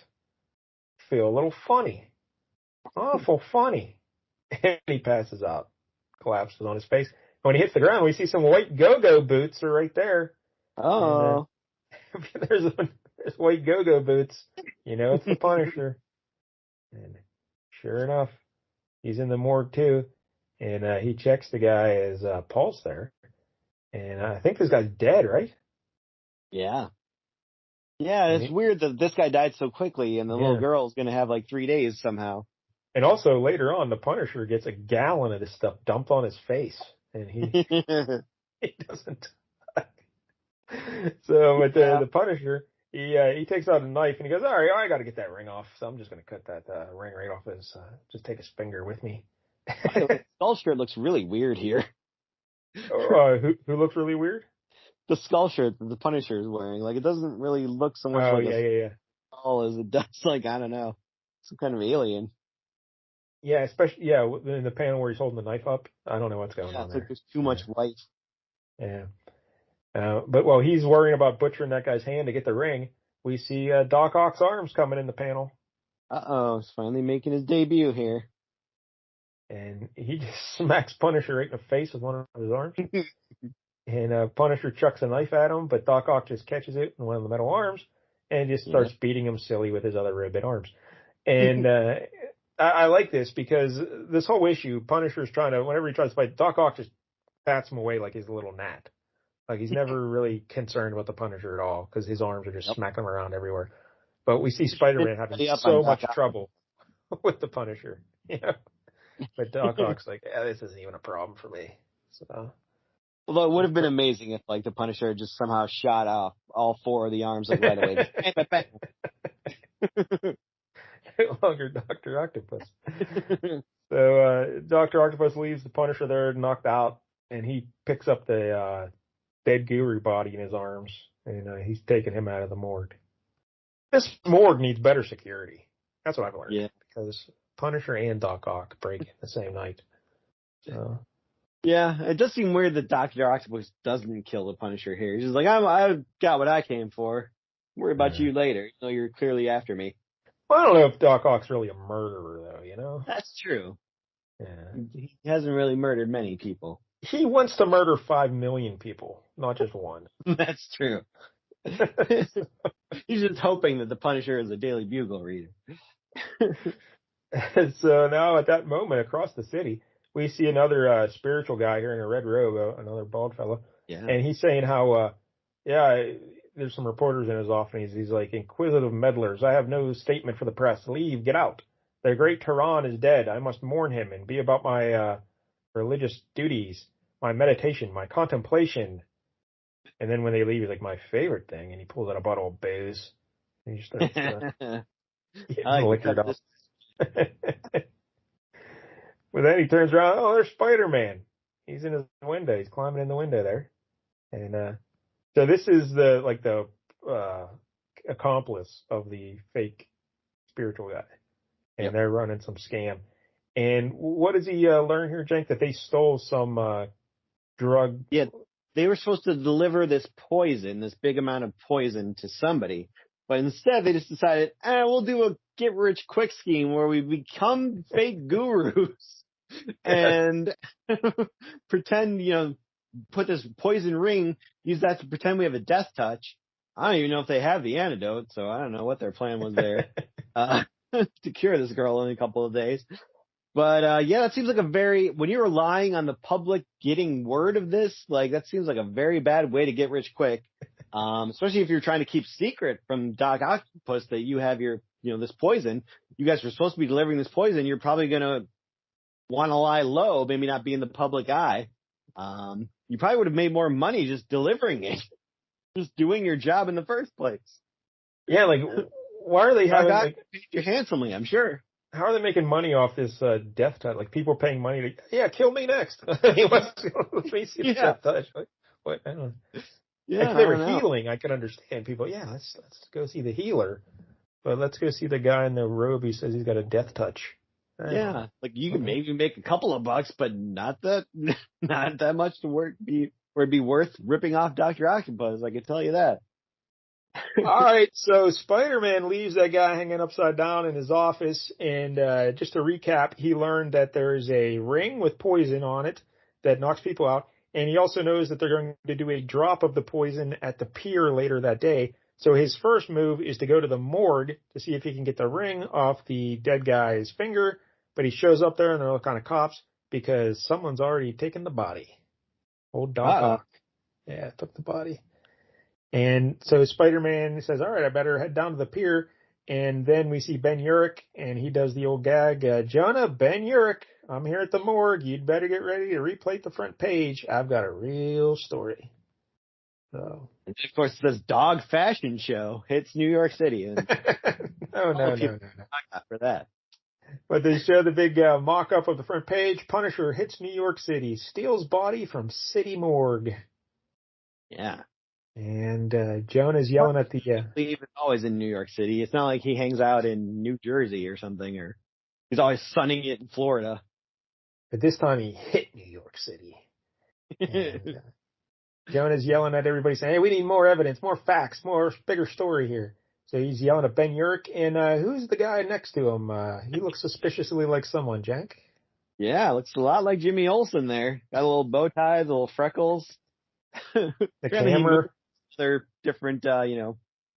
I feel a little funny, awful funny," and he passes out, collapses on his face. And when he hits the ground, we see some white go-go boots are right there. Oh, and, there's white go-go boots. It's the Punisher. And sure enough, he's in the morgue too, and he checks the guy's pulse there, and I think this guy's dead, right? Yeah. Yeah, it's weird that this guy died so quickly, and the little girl's going to have 3 days somehow. And also later on, the Punisher gets a gallon of this stuff dumped on his face, and he doesn't. So, but the Punisher, he takes out a knife and he goes, "All right, I got to get that ring off, so I'm just going to cut that ring right off his. Just take his finger with me." The skull shirt looks really weird here. Who looks really weird? The skull shirt that the Punisher is wearing. It doesn't really look so much like a skull as it does I don't know, some kind of alien. Yeah, especially in the panel where he's holding the knife up. I don't know what's going on it's there. There's too much white. Yeah. But while he's worrying about butchering that guy's hand to get the ring, we see Doc Ock's arms coming in the panel. He's finally making his debut here. And he just smacks Punisher right in the face with one of his arms. And Punisher chucks a knife at him, but Doc Ock just catches it in one of the metal arms and just starts beating him silly with his other ribbon arms. And I like this because this whole issue, Punisher's whenever he tries to fight, Doc Ock just pats him away like he's a little gnat. He's never really concerned about the Punisher at all because his arms are just smacking him around everywhere. But we see Spider-Man having so much trouble with the Punisher. But Doc Ock's like, this isn't even a problem for me. So. Although it would have been amazing if the Punisher just somehow shot off all 4 of the arms right away. No longer Dr. Octopus. So Dr. Octopus leaves the Punisher there knocked out, and he picks up the dead Guru body in his arms, and he's taking him out of the morgue. This morgue needs better security. That's what I've learned. Yeah. Because Punisher and Doc Ock break in the same night. So. Yeah, it does seem weird that Dr. Octopus doesn't kill the Punisher here. He's just like, I got what I came for. Worry about you later. So you're clearly after me. Well, I don't know if Doc Ock's really a murderer, though, you know? That's true. Yeah. He hasn't really murdered many people. He wants to murder 5 million people, not just one. That's true. He's just hoping that the Punisher is a Daily Bugle reader. So now at that moment across the city, we see another spiritual guy here in a red robe, another bald fellow. Yeah. And he's saying how, there's some reporters in his office. He's like, inquisitive meddlers, I have no statement for the press. Leave, get out. The great Tehran is dead. I must mourn him and be about my religious duties, my meditation, my contemplation. And then when they leave, he's like, my favorite thing. And he pulls out a bottle of booze. And he starts getting liquored up. But then he turns around, oh, there's Spider-Man. He's in his window. He's climbing in the window there. And so this is the accomplice of the fake spiritual guy. And they're running some scam. And what does he learn here, Jenk? That they stole some drug. Yeah, they were supposed to deliver this poison, this big amount of poison to somebody. But instead, they just decided, we'll do a get-rich-quick scheme where we become fake gurus and pretend, put this poison ring, use that to pretend we have a death touch. I don't even know if they have the antidote, so I don't know what their plan was there to cure this girl in a couple of days. But, that seems like when you're relying on the public getting word of this, that seems like a very bad way to get rich quick. Especially if you're trying to keep secret from Doc Octopus that you have this poison. You guys are supposed to be delivering this poison. You're probably going to want to lie low, maybe not be in the public eye. You probably would have made more money just delivering it, just doing your job in the first place. Yeah, why are they having paid you handsomely, I'm sure. How are they making money off this death touch? People are paying money to, kill me next. Let me see the death touch. What? I don't know. Yeah, if they were healing, I could understand people. Yeah, let's go see the healer, but let's go see the guy in the robe who says he's got a death touch. Yeah, you can maybe make a couple of bucks, but not that much to it'd be worth ripping off Dr. Octopus. I can tell you that. All right, so Spider-Man leaves that guy hanging upside down in his office, and just to recap, he learned that there is a ring with poison on it that knocks people out. And he also knows that they're going to do a drop of the poison at the pier later that day. So his first move is to go to the morgue to see if he can get the ring off the dead guy's finger. But he shows up there and they're all kind of cops because someone's already taken the body. Old Doc Ock. Yeah, took the body. And so Spider-Man says, all right, I better head down to the pier. And then we see Ben Urich, and he does the old gag, Jonah, Ben Urich, I'm here at the morgue. You'd better get ready to replate the front page. I've got a real story. So, and of course, it says Dog Fashion Show hits New York City. And no. For that. But they show the big mock-up of the front page. Punisher hits New York City, steals body from city morgue. Yeah. And Jonah's yelling at the... He's always in New York City. It's not like he hangs out in New Jersey or something, or he's always sunning it in Florida. But this time he hit New York City. And, Jonah's yelling at everybody saying, hey, we need more evidence, more facts, bigger story here. So he's yelling at Ben Urich. And who's the guy next to him? He looks suspiciously like someone, Jack. Yeah, looks a lot like Jimmy Olsen there. Got a little bow tie, the little freckles. The camera. They're different,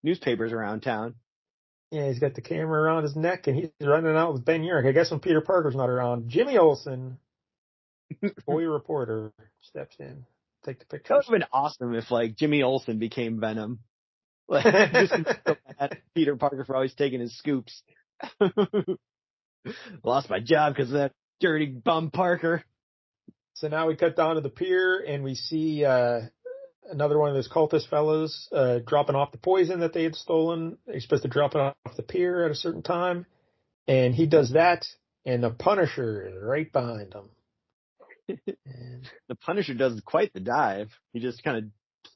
newspapers around town. Yeah, he's got the camera around his neck, and he's running out with Ben Urich. I guess when Peter Parker's not around, Jimmy Olsen, boy reporter, steps in, take the picture. That would have been awesome if, Jimmy Olsen became Venom. Just so bad. Peter Parker for always taking his scoops. Lost my job because of that dirty bum Parker. So now we cut down to the pier, and we see another one of those cultist fellows dropping off the poison that they had stolen. He's supposed to drop it off the pier at a certain time, and he does that, and the Punisher is right behind him. And The Punisher does quite the dive. He just kind of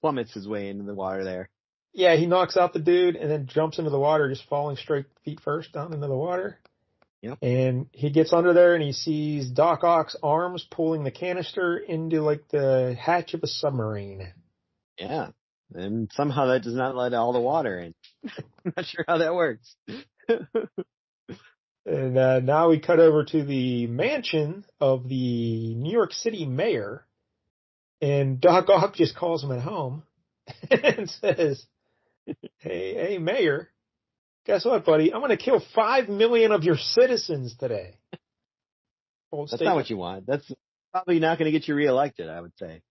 plummets his way into the water there. yeah, he knocks out the dude and then jumps into the water, just falling straight feet first down into the water. Yep. And he gets under there and he sees Doc Ock's arms pulling the canister into like the hatch of a submarine. Yeah. And somehow that does not let all the water in. I'm not sure how that works. And now we cut over to the mansion of the New York City mayor. And Doc Ock just calls him at home and says, hey, mayor, guess what, buddy? I'm going to kill 5 million of your citizens today. That's not what you want. That's probably not going to get you reelected, I would say.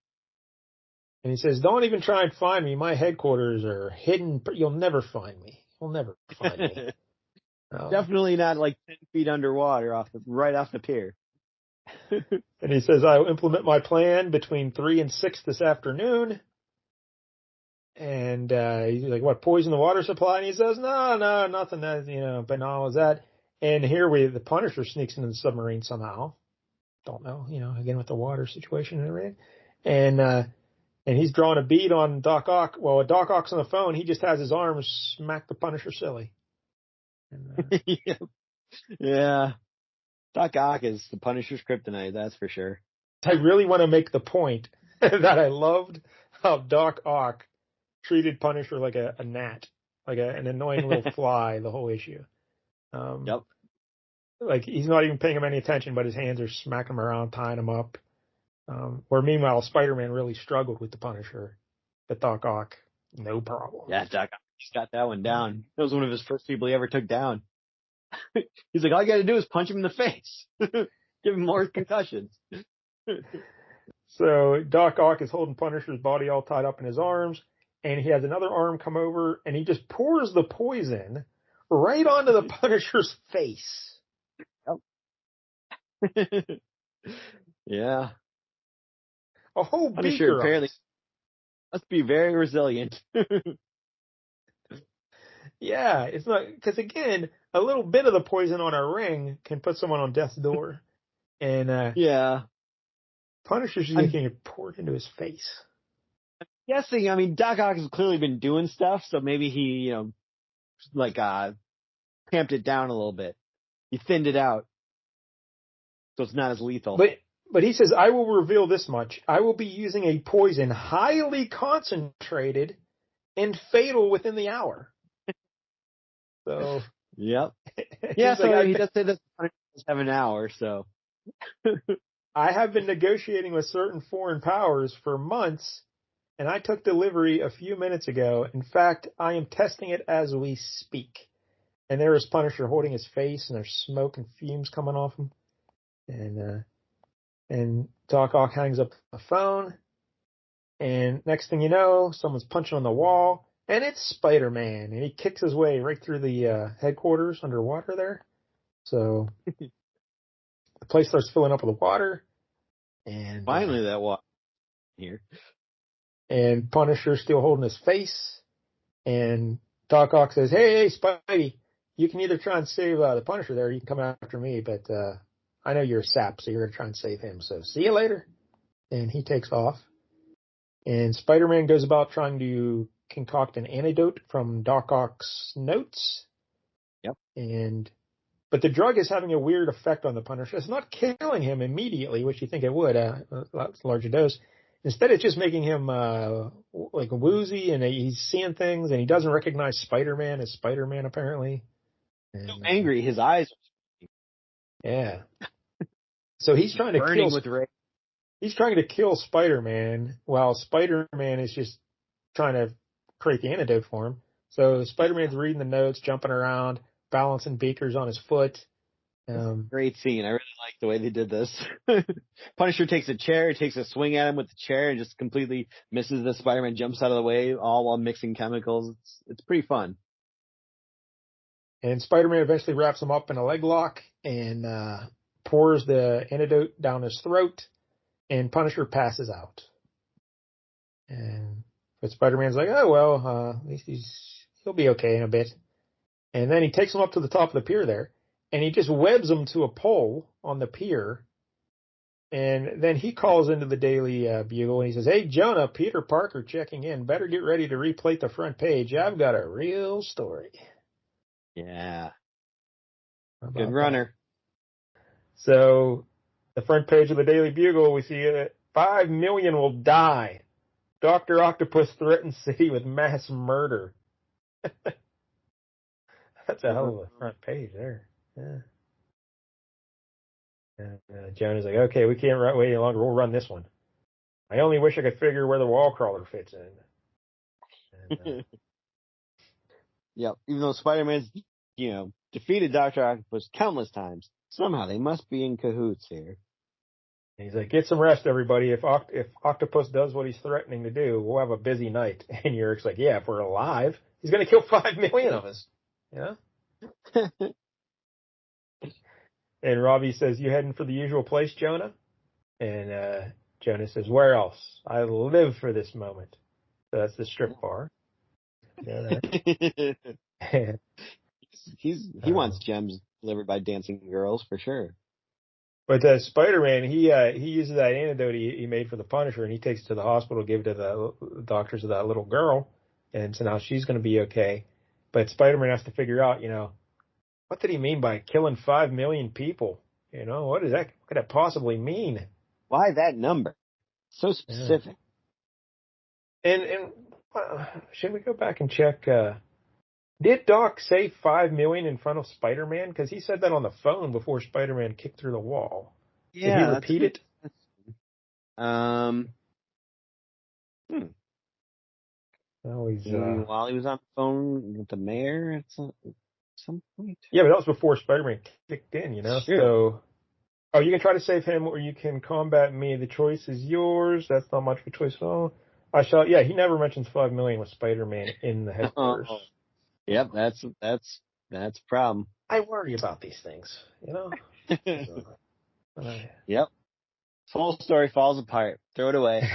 And he says, don't even try and find me. My headquarters are hidden. You'll never find me. You'll never find me. Definitely not like 10 feet underwater right off the pier. And he says, I'll implement my plan between 3 and 6 this afternoon. And he's like, what, poison the water supply? And he says, no, nothing that, banal as that. And here the Punisher sneaks into the submarine somehow. Don't know, again with the water situation and everything. And he's drawing a bead on Doc Ock. Well, Doc Ock's on the phone. He just has his arms smack the Punisher silly. And, yeah. Doc Ock is the Punisher's kryptonite, that's for sure. I really want to make the point that I loved how Doc Ock treated Punisher like a gnat, like an annoying little fly the whole issue. Yep. Like he's not even paying him any attention, but his hands are smacking him around, tying him up. Where meanwhile, Spider-Man really struggled with the Punisher, but Doc Ock, no problem. Yeah, Doc Ock just got that one down. That was one of his first people he ever took down. He's like, all you got to do is punch him in the face. Give him more concussions. So Doc Ock is holding Punisher's body all tied up in his arms, and he has another arm come over, and he just pours the poison right onto the Punisher's face. Yep. Yeah. A whole Punisher beaker apparently must be very resilient. Yeah, it's not, because again, a little bit of the poison on a ring can put someone on death's door. And yeah. Punisher's just getting it poured into his face. I'm guessing, Doc Ock has clearly been doing stuff, so maybe he, tamped it down a little bit. He thinned it out. So it's not as lethal. But he says, I will reveal this much. I will be using a poison highly concentrated and fatal within the hour. So. Yep. Yeah, so he does say that Punisher have an hour, so. I have been negotiating with certain foreign powers for months, and I took delivery a few minutes ago. In fact, I am testing it as we speak. And there is Punisher holding his face, and there's smoke and fumes coming off him. And Doc Ock hangs up the phone, and next thing you know, someone's punching on the wall, and it's Spider-Man, and he kicks his way right through the headquarters underwater there. So the place starts filling up with water, and finally that water here. And Punisher's still holding his face, and Doc Ock says, "Hey, Spidey, you can either try and save the Punisher there, or you can come after me, but I know you're a sap, so you're going to try and save him. So see you later." And he takes off. And Spider-Man goes about trying to concoct an antidote from Doc Ock's notes. Yep. But the drug is having a weird effect on the Punisher. It's not killing him immediately, which you think it would, a larger dose. Instead, it's just making him like woozy, and he's seeing things, and he doesn't recognize Spider-Man as Spider-Man, apparently. And, so angry, his eyes. Yeah. So he's trying to He's trying to kill Spider-Man, while Spider-Man is just trying to create the antidote for him. So Spider-Man's reading the notes, jumping around, balancing beakers on his foot. Great scene. I really like the way they did this. Punisher takes a chair, takes a swing at him with the chair, and just completely misses the Spider-Man, jumps out of the way, all while mixing chemicals. It's pretty fun. And Spider-Man eventually wraps him up in a leg lock and pours the antidote down his throat, and Punisher passes out. And But Spider-Man's like, oh, well, at least he'll be okay in a bit. And then he takes him up to the top of the pier there, and he just webs him to a pole on the pier. And then he calls into the Daily Bugle, and he says, hey, Jonah, Peter Parker checking in. Better get ready to replate the front page. I've got a real story. Yeah. Good runner. That? So the front page of the Daily Bugle, we see 5 million will die. Dr. Octopus threatens city with mass murder. That's a hell of a front page there. Yeah. And Jonah's like, okay, we can't wait any longer. We'll run this one. I only wish I could figure where the wall crawler fits in. And, yep. Even though Spider-Man's, defeated Dr. Octopus countless times, somehow they must be in cahoots here. He's like, get some rest, everybody. If Octopus does what he's threatening to do, we'll have a busy night. And Yurik's like, yeah, if we're alive, he's going to kill 5 million of us. Yeah. And Robbie says, you heading for the usual place, Jonah? And Jonah says, where else? I live for this moment. So that's the strip bar. Yeah, he wants gems delivered by dancing girls for sure. But Spider-Man, he uses that antidote he made for the Punisher, and he takes it to the hospital, give it to the doctors of that little girl, and so now she's going to be okay. But Spider-Man has to figure out, what did he mean by killing 5 million people? What is that? What could that possibly mean? Why that number? So specific. Yeah. And should we go back and check? Did Doc say 5 million in front of Spider-Man? Because he said that on the phone before Spider-Man kicked through the wall. Yeah. Did he repeat it? Well, while he was on the phone with the mayor at some point. Yeah, but that was before Spider-Man kicked in, Sure. So, you can try to save him, or you can combat me. The choice is yours. That's not much of a choice at all. Yeah, he never mentions 5 million with Spider-Man in the headquarters. Yep, that's a problem. I worry about these things, Yep. Full story falls apart. Throw it away.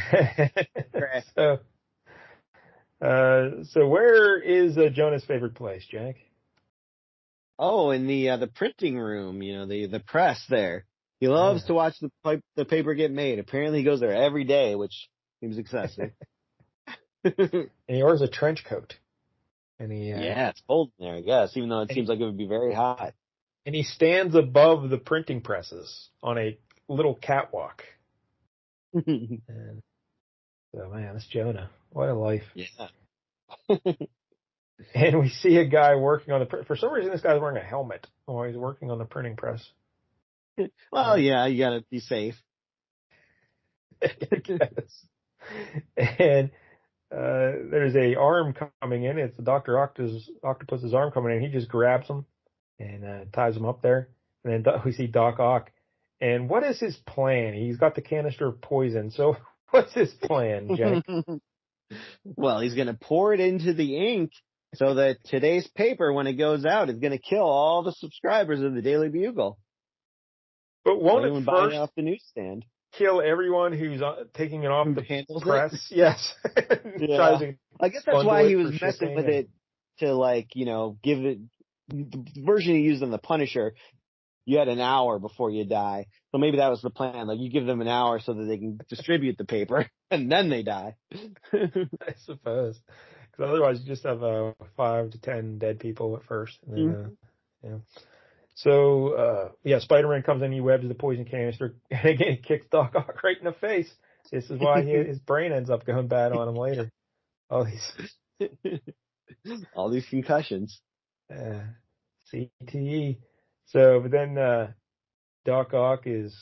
So where is Jonah's favorite place, Jack? Oh, in the printing room, the press there. He loves to watch the paper get made. Apparently he goes there every day, which seems excessive. And he orders a trench coat. And yeah, it's cold in there, I guess, even though it seems like it would be very hot. And he stands above the printing presses on a little catwalk. And so, man, that's Jonah. What a life. Yeah. And we see a guy working on for some reason, this guy's wearing a helmet while he's working on the printing press. Well, yeah, you gotta be safe. I guess. And there's a arm coming in. It's the Dr. Octopus's arm coming in. He just grabs him and ties him up there. And then we see Doc Ock. And what is his plan? He's got the canister of poison. So what's his plan, Jack? Well, he's going to pour it into the ink so that today's paper, when it goes out, is going to kill all the subscribers of the Daily Bugle. But won't it first off the newsstand kill everyone who's taking it off the press? It? Yes. Yeah. I guess that's why he was messing with it to give it the version he used on the Punisher. You had an hour before you die. So maybe that was the plan. Like you give them an hour so that they can distribute the paper and then they die. I suppose. Because otherwise you just have 5 to 10 dead people at first. And then, yeah. So, Spider-Man comes in, he webs the poison canister, and again, he kicks Doc Ock right in the face. This is why his brain ends up going bad on him later. All these concussions. CTE. So, but then Doc Ock is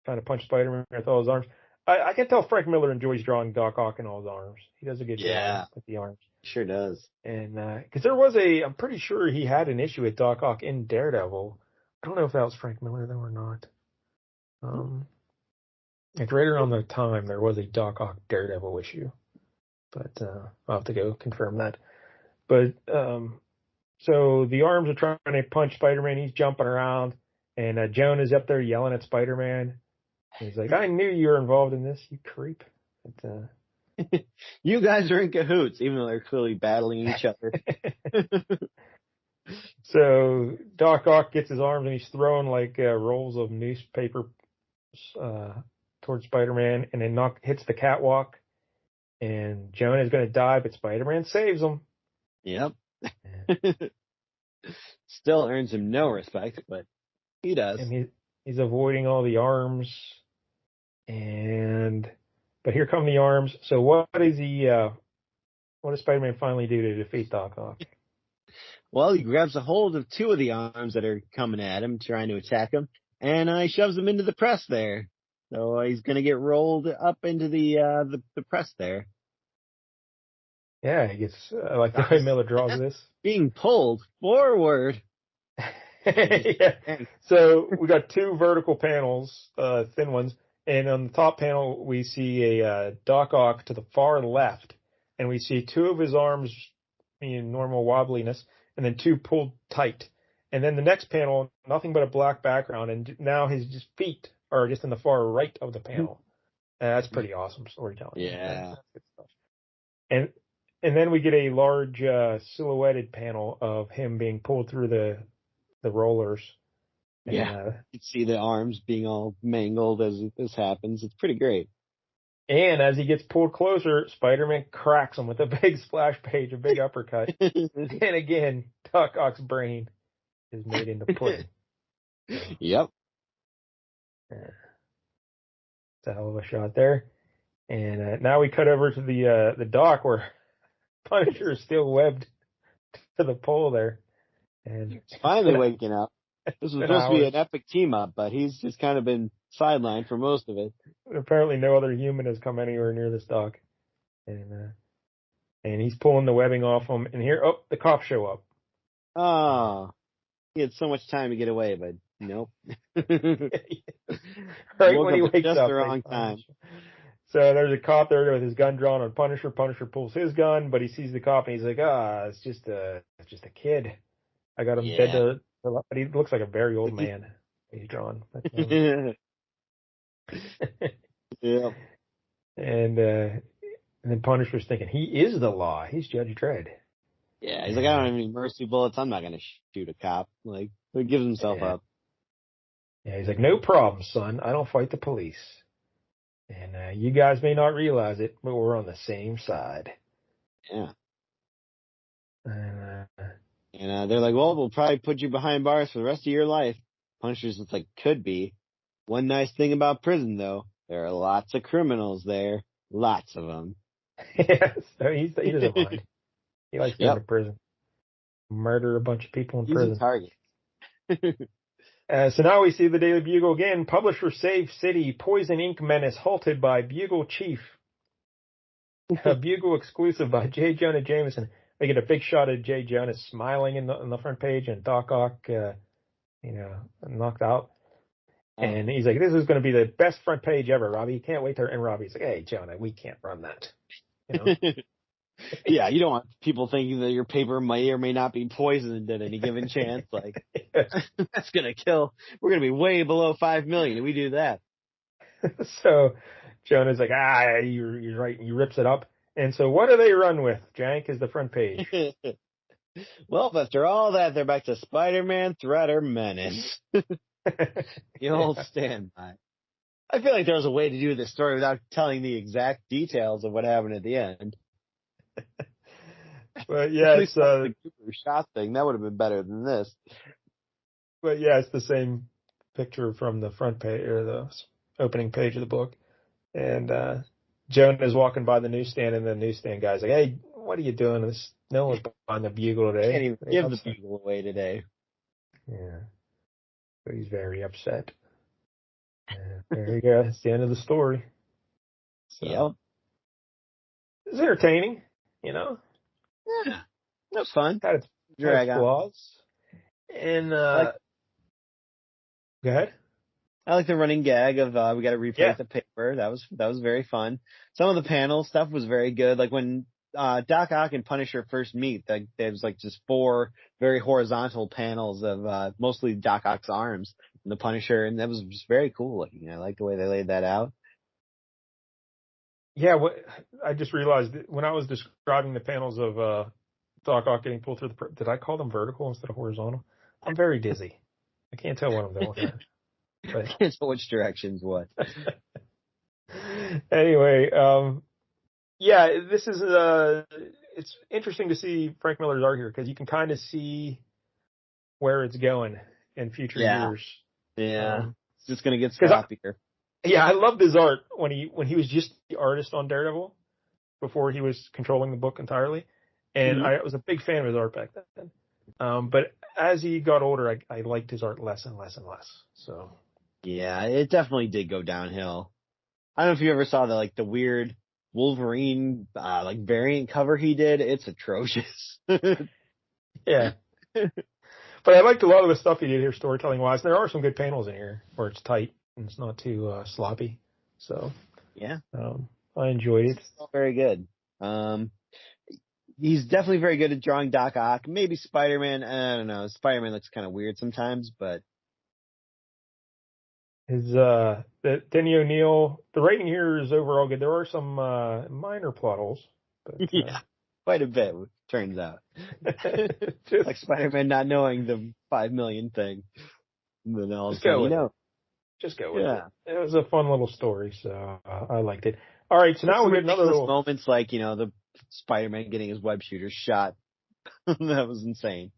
trying to punch Spider-Man with all his arms. I can tell Frank Miller enjoys drawing Doc Ock in all his arms. He does a good job with the arms. Sure does. And because there was I'm pretty sure he had an issue with Doc Ock in Daredevil. I don't know if that was Frank Miller though or not. It's right around the time there was a Doc Ock Daredevil issue, but I'll have to go confirm that. But so the arms are trying to punch Spider-Man. He's jumping around, and Jonah's up there yelling at Spider-Man. He's like, "I knew you were involved in this, you creep." But, You guys are in cahoots, even though they're clearly battling each other. So Doc Ock gets his arms and he's throwing like rolls of newspaper uh, towards Spider-Man, and then hits the catwalk, and Jonah's going to die, but Spider-Man saves him. Yep. Still earns him no respect, but he does. And he's avoiding all the arms, but here come the arms. So what does Spider-Man finally do to defeat Doc Ock? Well, he grabs a hold of two of the arms that are coming at him, trying to attack him, and he shoves them into the press there. So he's going to get rolled up into the press there. Yeah, he gets like the way Miller draws this. Being pulled forward. Yeah. So we got two vertical panels, thin ones, and on the top panel we see a Doc Ock to the far left, and we see two of his arms in normal wobbliness, and then two pulled tight. And then the next panel, nothing but a black background, and now his feet are just in the far right of the panel. That's pretty awesome storytelling. Yeah. That's good stuff. And then we get a large silhouetted panel of him being pulled through the rollers. Yeah. You can see the arms being all mangled as this happens. It's pretty great. And as he gets pulled closer, Spider-Man cracks him with a big splash page, a big uppercut. And again, Doc Ock's brain is made into pudding. Yep. It's a hell of a shot there. And now we cut over to the dock where Punisher is still webbed to the pole there. And he's finally waking up. This was supposed to be an epic team up, but he's just kind of been sidelined for most of it. Apparently no other human has come anywhere near this dock. And he's pulling the webbing off him. And here, the cops show up. Oh, he had so much time to get away, but nope. Right when he wakes just up. The wrong time. So there's a cop there with his gun drawn on Punisher. Punisher pulls his gun, but he sees the cop and he's like, it's just a kid. I got him dead to. But he looks like a very old man. He's drawn. Yeah. And then Punisher's thinking he is the law. He's Judge Dredd. Yeah, he's like, I don't have any mercy bullets. I'm not gonna shoot a cop. Like, he gives himself up. Yeah, he's like, no problem, son. I don't fight the police. And you guys may not realize it, but we're on the same side. Yeah. And they're like, well, we'll probably put you behind bars for the rest of your life. Punisher's just like, could be. One nice thing about prison, though, there are lots of criminals there. Lots of them. Yes, he doesn't mind. He likes going to prison. Murder a bunch of people in prison. He's a target. So now we see the Daily Bugle again. Publisher saves city. Poison ink menace halted by Bugle chief. A Bugle exclusive by J. Jonah Jameson. They get a big shot of J. Jonah smiling in the front page, and Doc Ock, knocked out. And he's like, this is going to be the best front page ever, Robbie. You can't wait to. And Robbie's like, hey, Jonah, we can't run that. Yeah, you don't want people thinking that your paper may or may not be poisoned at any given chance. Like, that's going to kill. We're going to be way below 5 million if we do that. So Jonah's like, you're right. And he rips it up. And so what do they run with, Jank, is the front page? Well, after all that, they're back to Spider-Man, Threat, or Menace. The old standby. I feel like there was a way to do this story without telling the exact details of what happened at the end. But yeah, it's the Cooper shot thing. That would have been better than this. But yeah, it's the same picture from the front page or the opening page of the book. And Jonah's walking by the newsstand, and the newsstand guy's like, "Hey, what are you doing? No one's buying the Bugle today. Can't even give the Bugle away today." Yeah, so he's very upset. There you go. It's the end of the story. So, yep. It's entertaining, Yeah, that was fun. Had its flaws. And go ahead. I like the running gag of we got to replace the paper. That was very fun. Some of the panel stuff was very good. Like when Doc Ock and Punisher first meet, there was like just 4 very horizontal panels of mostly Doc Ock's arms and the Punisher, and that was just very cool looking. I like the way they laid that out. Yeah, I just realized that when I was describing the panels of Doc Ock getting pulled through did I call them vertical instead of horizontal? I'm very dizzy. I can't tell what I'm doing here. But Can't tell which direction's what. anyway, yeah, this is it's interesting to see Frank Miller's art here because you can kind of see where it's going in future Yeah. years. Yeah. It's just gonna get Because sloppier. yeah, I loved his art when he was just the artist on Daredevil before he was controlling the book entirely, and Mm-hmm. I was a big fan of his art back then. But as he got older, I liked his art less and less and less. So Yeah, it definitely did go downhill. I don't know if you ever saw the weird Wolverine variant cover he did. It's atrocious. yeah, but I liked a lot of the stuff he did here, storytelling wise. There are some good panels in here where it's tight and it's not too sloppy. So Yeah, I enjoyed it. it's all very good. He's definitely very good at drawing Doc Ock. Maybe Spider-Man. I don't know. Spider-Man looks kind of weird sometimes, but His the Denny O'Neil, the writing here is overall good. There are some minor plot holes, but yeah, quite a bit. Turns out, just like Spider-Man not knowing the 5 million thing, and then all of a just go sudden, with it. Just go with it. yeah. It was a fun little story, so I liked it. All right, so There's now some we get another ridiculous little. moments like, the Spider-Man getting his web shooter shot. That was insane.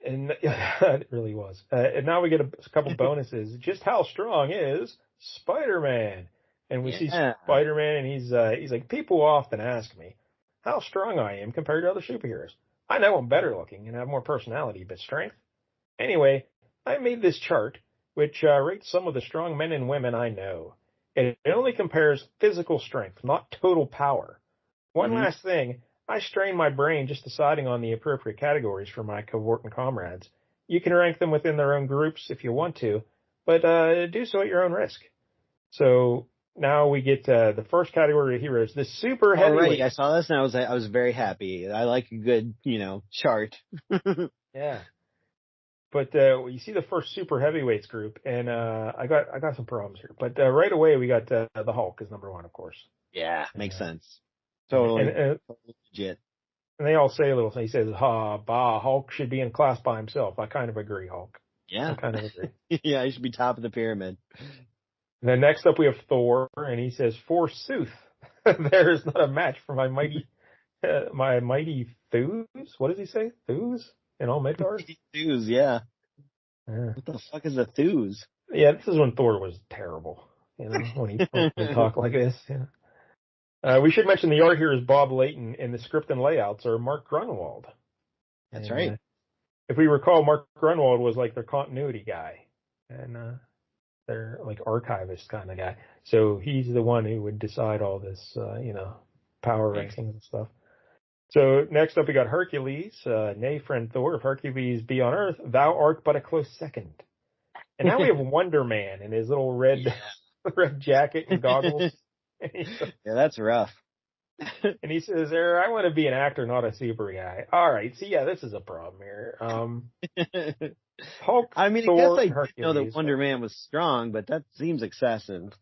And it really was. And now we get a couple bonuses. Just how strong is Spider-Man? And we see Yeah. Spider-Man, and he's like, people often ask me how strong I am compared to other superheroes. I know I'm better looking and have more personality, but strength. Anyway, I made this chart which rates some of the strong men and women I know. It only compares physical strength, not total power. One Hmm. last thing. I strain my brain just deciding on the appropriate categories for my cohort and comrades. You can rank them within their own groups if you want to, but do so at your own risk. So now we get the first category of heroes, the super Already, heavyweight. I saw this and I was very happy. I like a good, chart. Yeah. But you see the first super heavyweights group, and I got some problems here. But right away we got the Hulk is number one, of course. Yeah, And, makes sense. and, Totally, and totally legit. and they all say a little thing. He says, "Ha, bah, Hulk should be in class by himself." I kind of agree, Hulk. I Yeah. kind of agree. Yeah, he should be top of the pyramid. And then next up we have Thor, and he says, "Forsooth, there is not a match for my mighty thews." What does he say? Thews in all Midgard? Thews, yeah. Yeah. What the fuck is a thews? Yeah, this is when Thor was terrible. When he talked like this. Yeah. We should mention the art here is Bob Layton, and the script and layouts are Mark Grunwald. That's And right. if we recall, Mark Grunwald was like their continuity guy, and their like archivist kind of guy. So he's the one who would decide all this, power rankings and stuff. So next up, we got Hercules, nay friend Thor. If Hercules be on Earth, thou art but a close second. And now we have Wonder Man in his little red red jacket and goggles. Yeah, that's rough. And he says, I want to be an actor, not a super guy. All right. See, yeah, this is a problem here. Hulk, I mean, I guess Thor, I and did know that Hercules. Wonder Man was strong, but that seems excessive.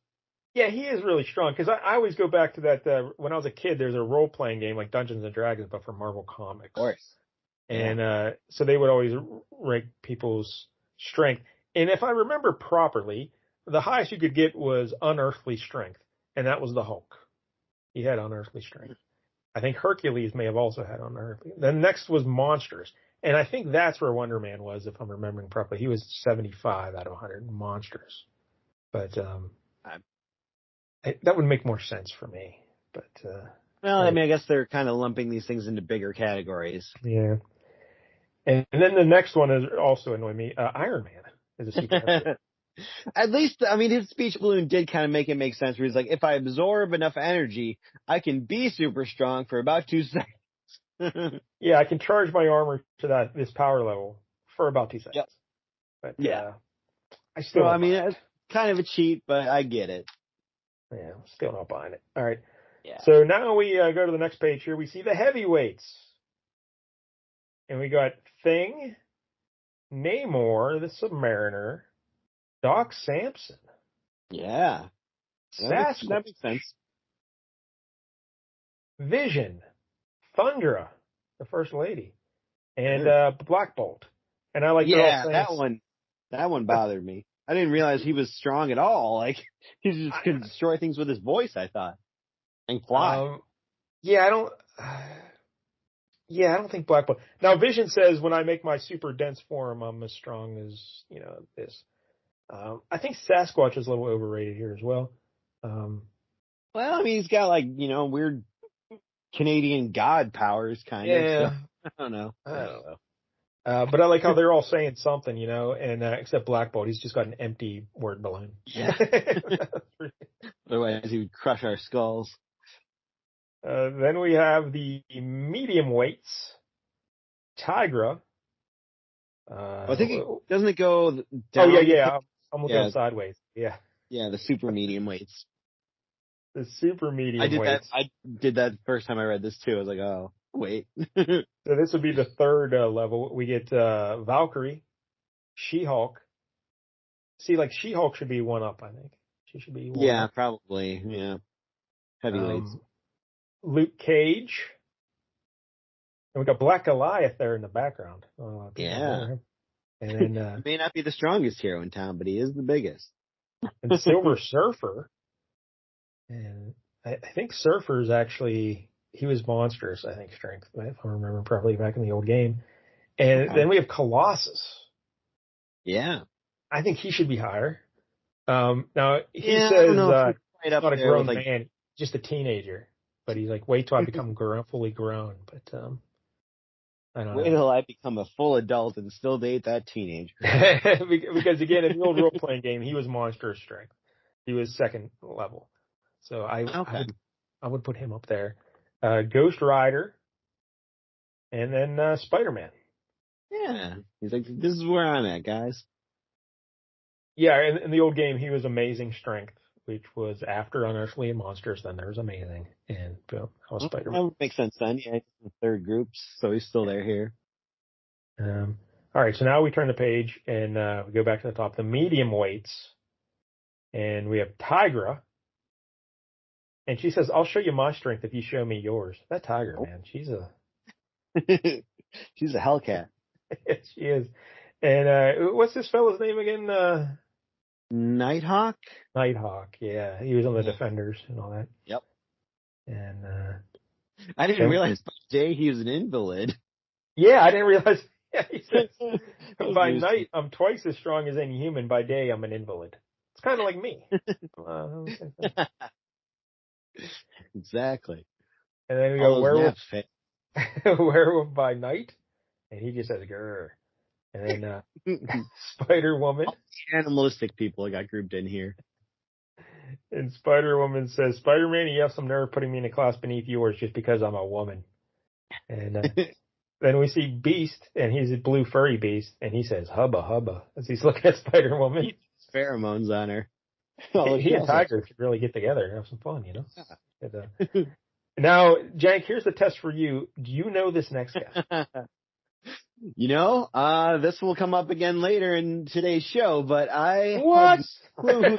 Yeah, he is really strong. Because I always go back to that when I was a kid, there's a role playing game like Dungeons and Dragons, but for Marvel Comics. Of course. And so they would always rank people's strength. And if I remember properly, the highest you could get was unearthly strength, and that was the Hulk. He had unearthly strength. I think Hercules may have also had unearthly. Then next was monsters, and I think that's where Wonder Man was, if I'm remembering properly. He was 75 out of 100 monsters, but that would make more sense for me. But Well, I mean, I guess they're kind of lumping these things into bigger categories. yeah. And then the next one is also annoying me. Iron Man is a super heavyweight. At least, I mean, his speech balloon did kind of make it make sense. Where he's like, if I absorb enough energy, I can be super strong for about 2 seconds. Yeah, I can charge my armor to this power level for about 2 seconds. Yep. But Yeah. I still So, don't I mean, buy it. it's kind of a cheat, but I get it. Yeah, still not buying it. All right. Yeah. So now we go to the next page here. We see the heavyweights. And we got Thing, Namor, the Submariner, Doc Samson, Yeah. That Sasquatch, makes sense. Vision, Thundra, the First Lady, and Black Bolt. And I like they're all saying that one bothered me. I didn't realize he was strong at all. Like he just could destroy things with his voice, I thought, and fly. I don't think Black Bolt. Now Vision says when I make my super dense form, I'm as strong as this. I think Sasquatch is a little overrated here as well. Well, I mean, he's got like weird Canadian god powers, kind of. So, I don't know. But I like how they're all saying something, and except Black Bolt, he's just got an empty word balloon. Yeah. Otherwise, he would crush our skulls. Then we have the medium weights, Tigra. I think doesn't it go down? Oh yeah. I'm looking sideways. Yeah. Yeah, the super medium weights. The super medium weights. I did that the first time I read this too. I was like, oh, wait. So this would be the third level. We get Valkyrie, She-Hulk. See, like She-Hulk should be one up, I think. She should be one up. Probably. Yeah. Heavyweights. Luke Cage. And we got Black Goliath there in the background. Yeah. And then he may not be the strongest hero in town, but he is the biggest. And Silver Surfer. And I think Surfer's actually, he was monstrous, I think, strength, if I remember properly back in the old game. And then we have Colossus. Yeah. I think he should be higher. Now, he says he's not a grown man, just a teenager. But he's like, wait till I become fully grown. But I don't know. Wait till I become a full adult and still date that teenager. Because, again, in the old role-playing game, he was monstrous strength. He was second level. So I would put him up there. Ghost Rider, and then Spider-Man. Yeah. He's like, this is where I'm at, guys. Yeah, in the old game, he was amazing strength, which was after Unearthly and Monsters, then there was amazing. And Spider-Man. That would make sense then. Yeah, the third group, so he's still there here. All right, so now we turn the page and we go back to the top. The medium weights, and we have Tigra. And she says, I'll show you my strength if you show me yours. That Tigra, man, she's a Hellcat. Yes, she is. And what's this fellow's name again? Nighthawk? Nighthawk, yeah. He was on the Defenders and all that. Yep. And I didn't realize by day he was an invalid. Yeah, I didn't realize. Yeah, he says, by night, I'm twice as strong as any human. By day, I'm an invalid. It's kind of like me. Exactly. And then we go werewolf by night, and he just says grr. And then Spider-Woman. All the animalistic people got grouped in here. And Spider-Woman says, Spider-Man, you have some nerve putting me in a class beneath yours just because I'm a woman. And then we see Beast, and he's a blue furry beast, and he says, hubba, hubba, as he's looking at Spider-Woman. Pheromones on her. He and Tiger should really get together and have some fun, Yeah. Now, Jank, here's the test for you. Do you know this next guy? This will come up again later in today's show, but I what? Clue who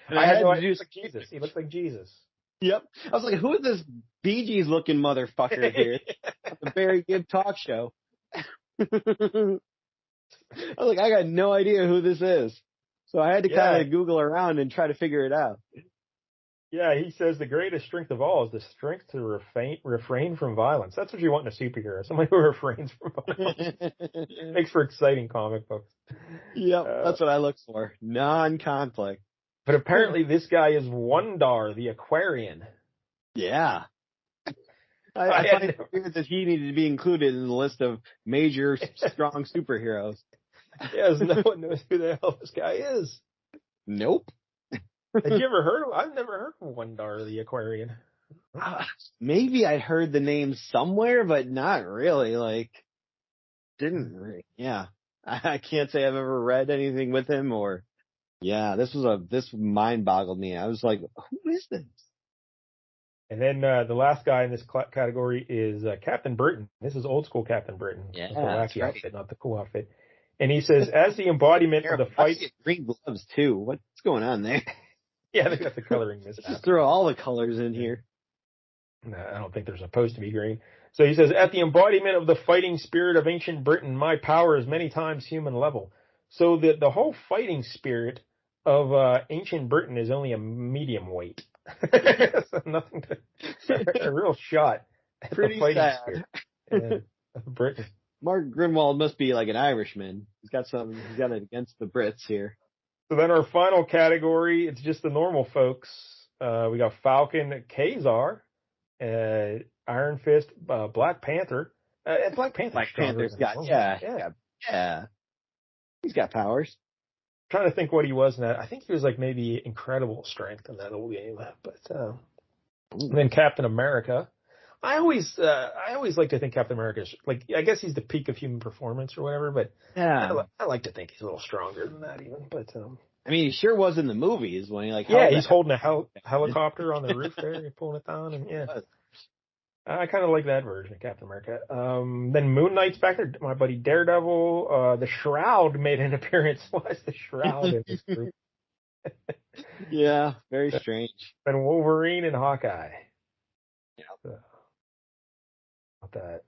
I had no idea. He looks like Jesus. He looks like Jesus. Yep. I was like, who is this Bee Gees looking motherfucker here? The Barry Gibb talk show. I was like, I got no idea who this is. So I had to kind of Google around and try to figure it out. Yeah, he says the greatest strength of all is the strength to refrain from violence. That's what you want in a superhero, somebody who refrains from violence. Makes for exciting comic books. Yep, that's what I look for. Non-conflict. But apparently this guy is Wondar, the Aquarian. Yeah. I find it weird that he needed to be included in the list of major strong superheroes. Yes, no one knows who the hell this guy is. Nope. Have you ever heard of? I've never heard of Wondar, the Aquarian. Maybe I heard the name somewhere, but not really. Didn't really. Yeah. I can't say I've ever read anything with him or. Yeah, this mind boggled me. I was like, who is this? And then the last guy in this category is Captain Britain. This is old school Captain Britain. Yeah, the wacky outfit, not the cool outfit. And he says, as the embodiment of the fight. Green gloves too. What's going on there? Yeah, they got the coloring Just mishap. throw all the colors in here. No, I don't think they're supposed to be green. So he says, at the embodiment of the fighting spirit of ancient Britain, my power is many times human level. So the whole fighting spirit of ancient Britain is only a medium weight. So nothing a real shot at Pretty the fighting sad. spirit of Britain. Mark Grinwald must be like an Irishman. He's got it against the Brits here. So then our final category, it's just the normal folks. We got Falcon Kazar, Iron Fist, Black Panther. Black Panther's got, yeah. He's got powers. Trying to think what he was in that. I think he was like maybe incredible strength in that old game. But and then Captain America. I always like to think Captain America is like, I guess he's the peak of human performance or whatever. But yeah, I like to think he's a little stronger than that even. But I mean, he sure was in the movies when he he's holding a helicopter on the roof there, and pulling it down, and I kind of like that version of Captain America. Then Moon Knight's back there. My buddy Daredevil. The Shroud made an appearance. Why is the Shroud in this group? Yeah, very strange. Then Wolverine and Hawkeye. Yeah. So, about that.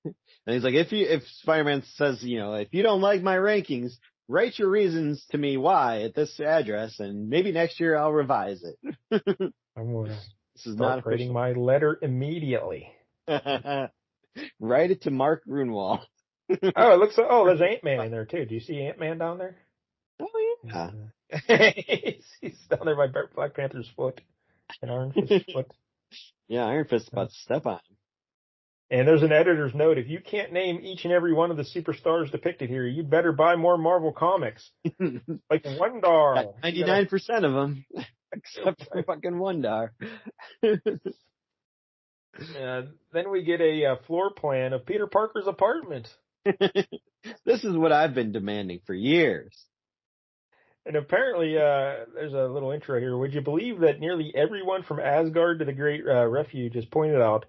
And he's like, if Spider-Man says, if you don't like my rankings, write your reasons to me why at this address, and maybe next year I'll revise it. I'm going to This is not writing my letter immediately. Write it to Mark Grunwald. Oh, it looks like, there's Ant-Man in there too. Do you see Ant-Man down there? Oh, yeah. He's down there by Black Panther's foot and Iron Fist's foot. Yeah, Iron Fist's about to step on him. And there's an editor's note. If you can't name each and every one of the superstars depicted here, you better buy more Marvel comics. Like Wondar. 99% of them, except for fucking Wondar. Then we get a floor plan of Peter Parker's apartment. This is what I've been demanding for years. And apparently, there's a little intro here. Would you believe that nearly everyone from Asgard to the Great Refuge has pointed out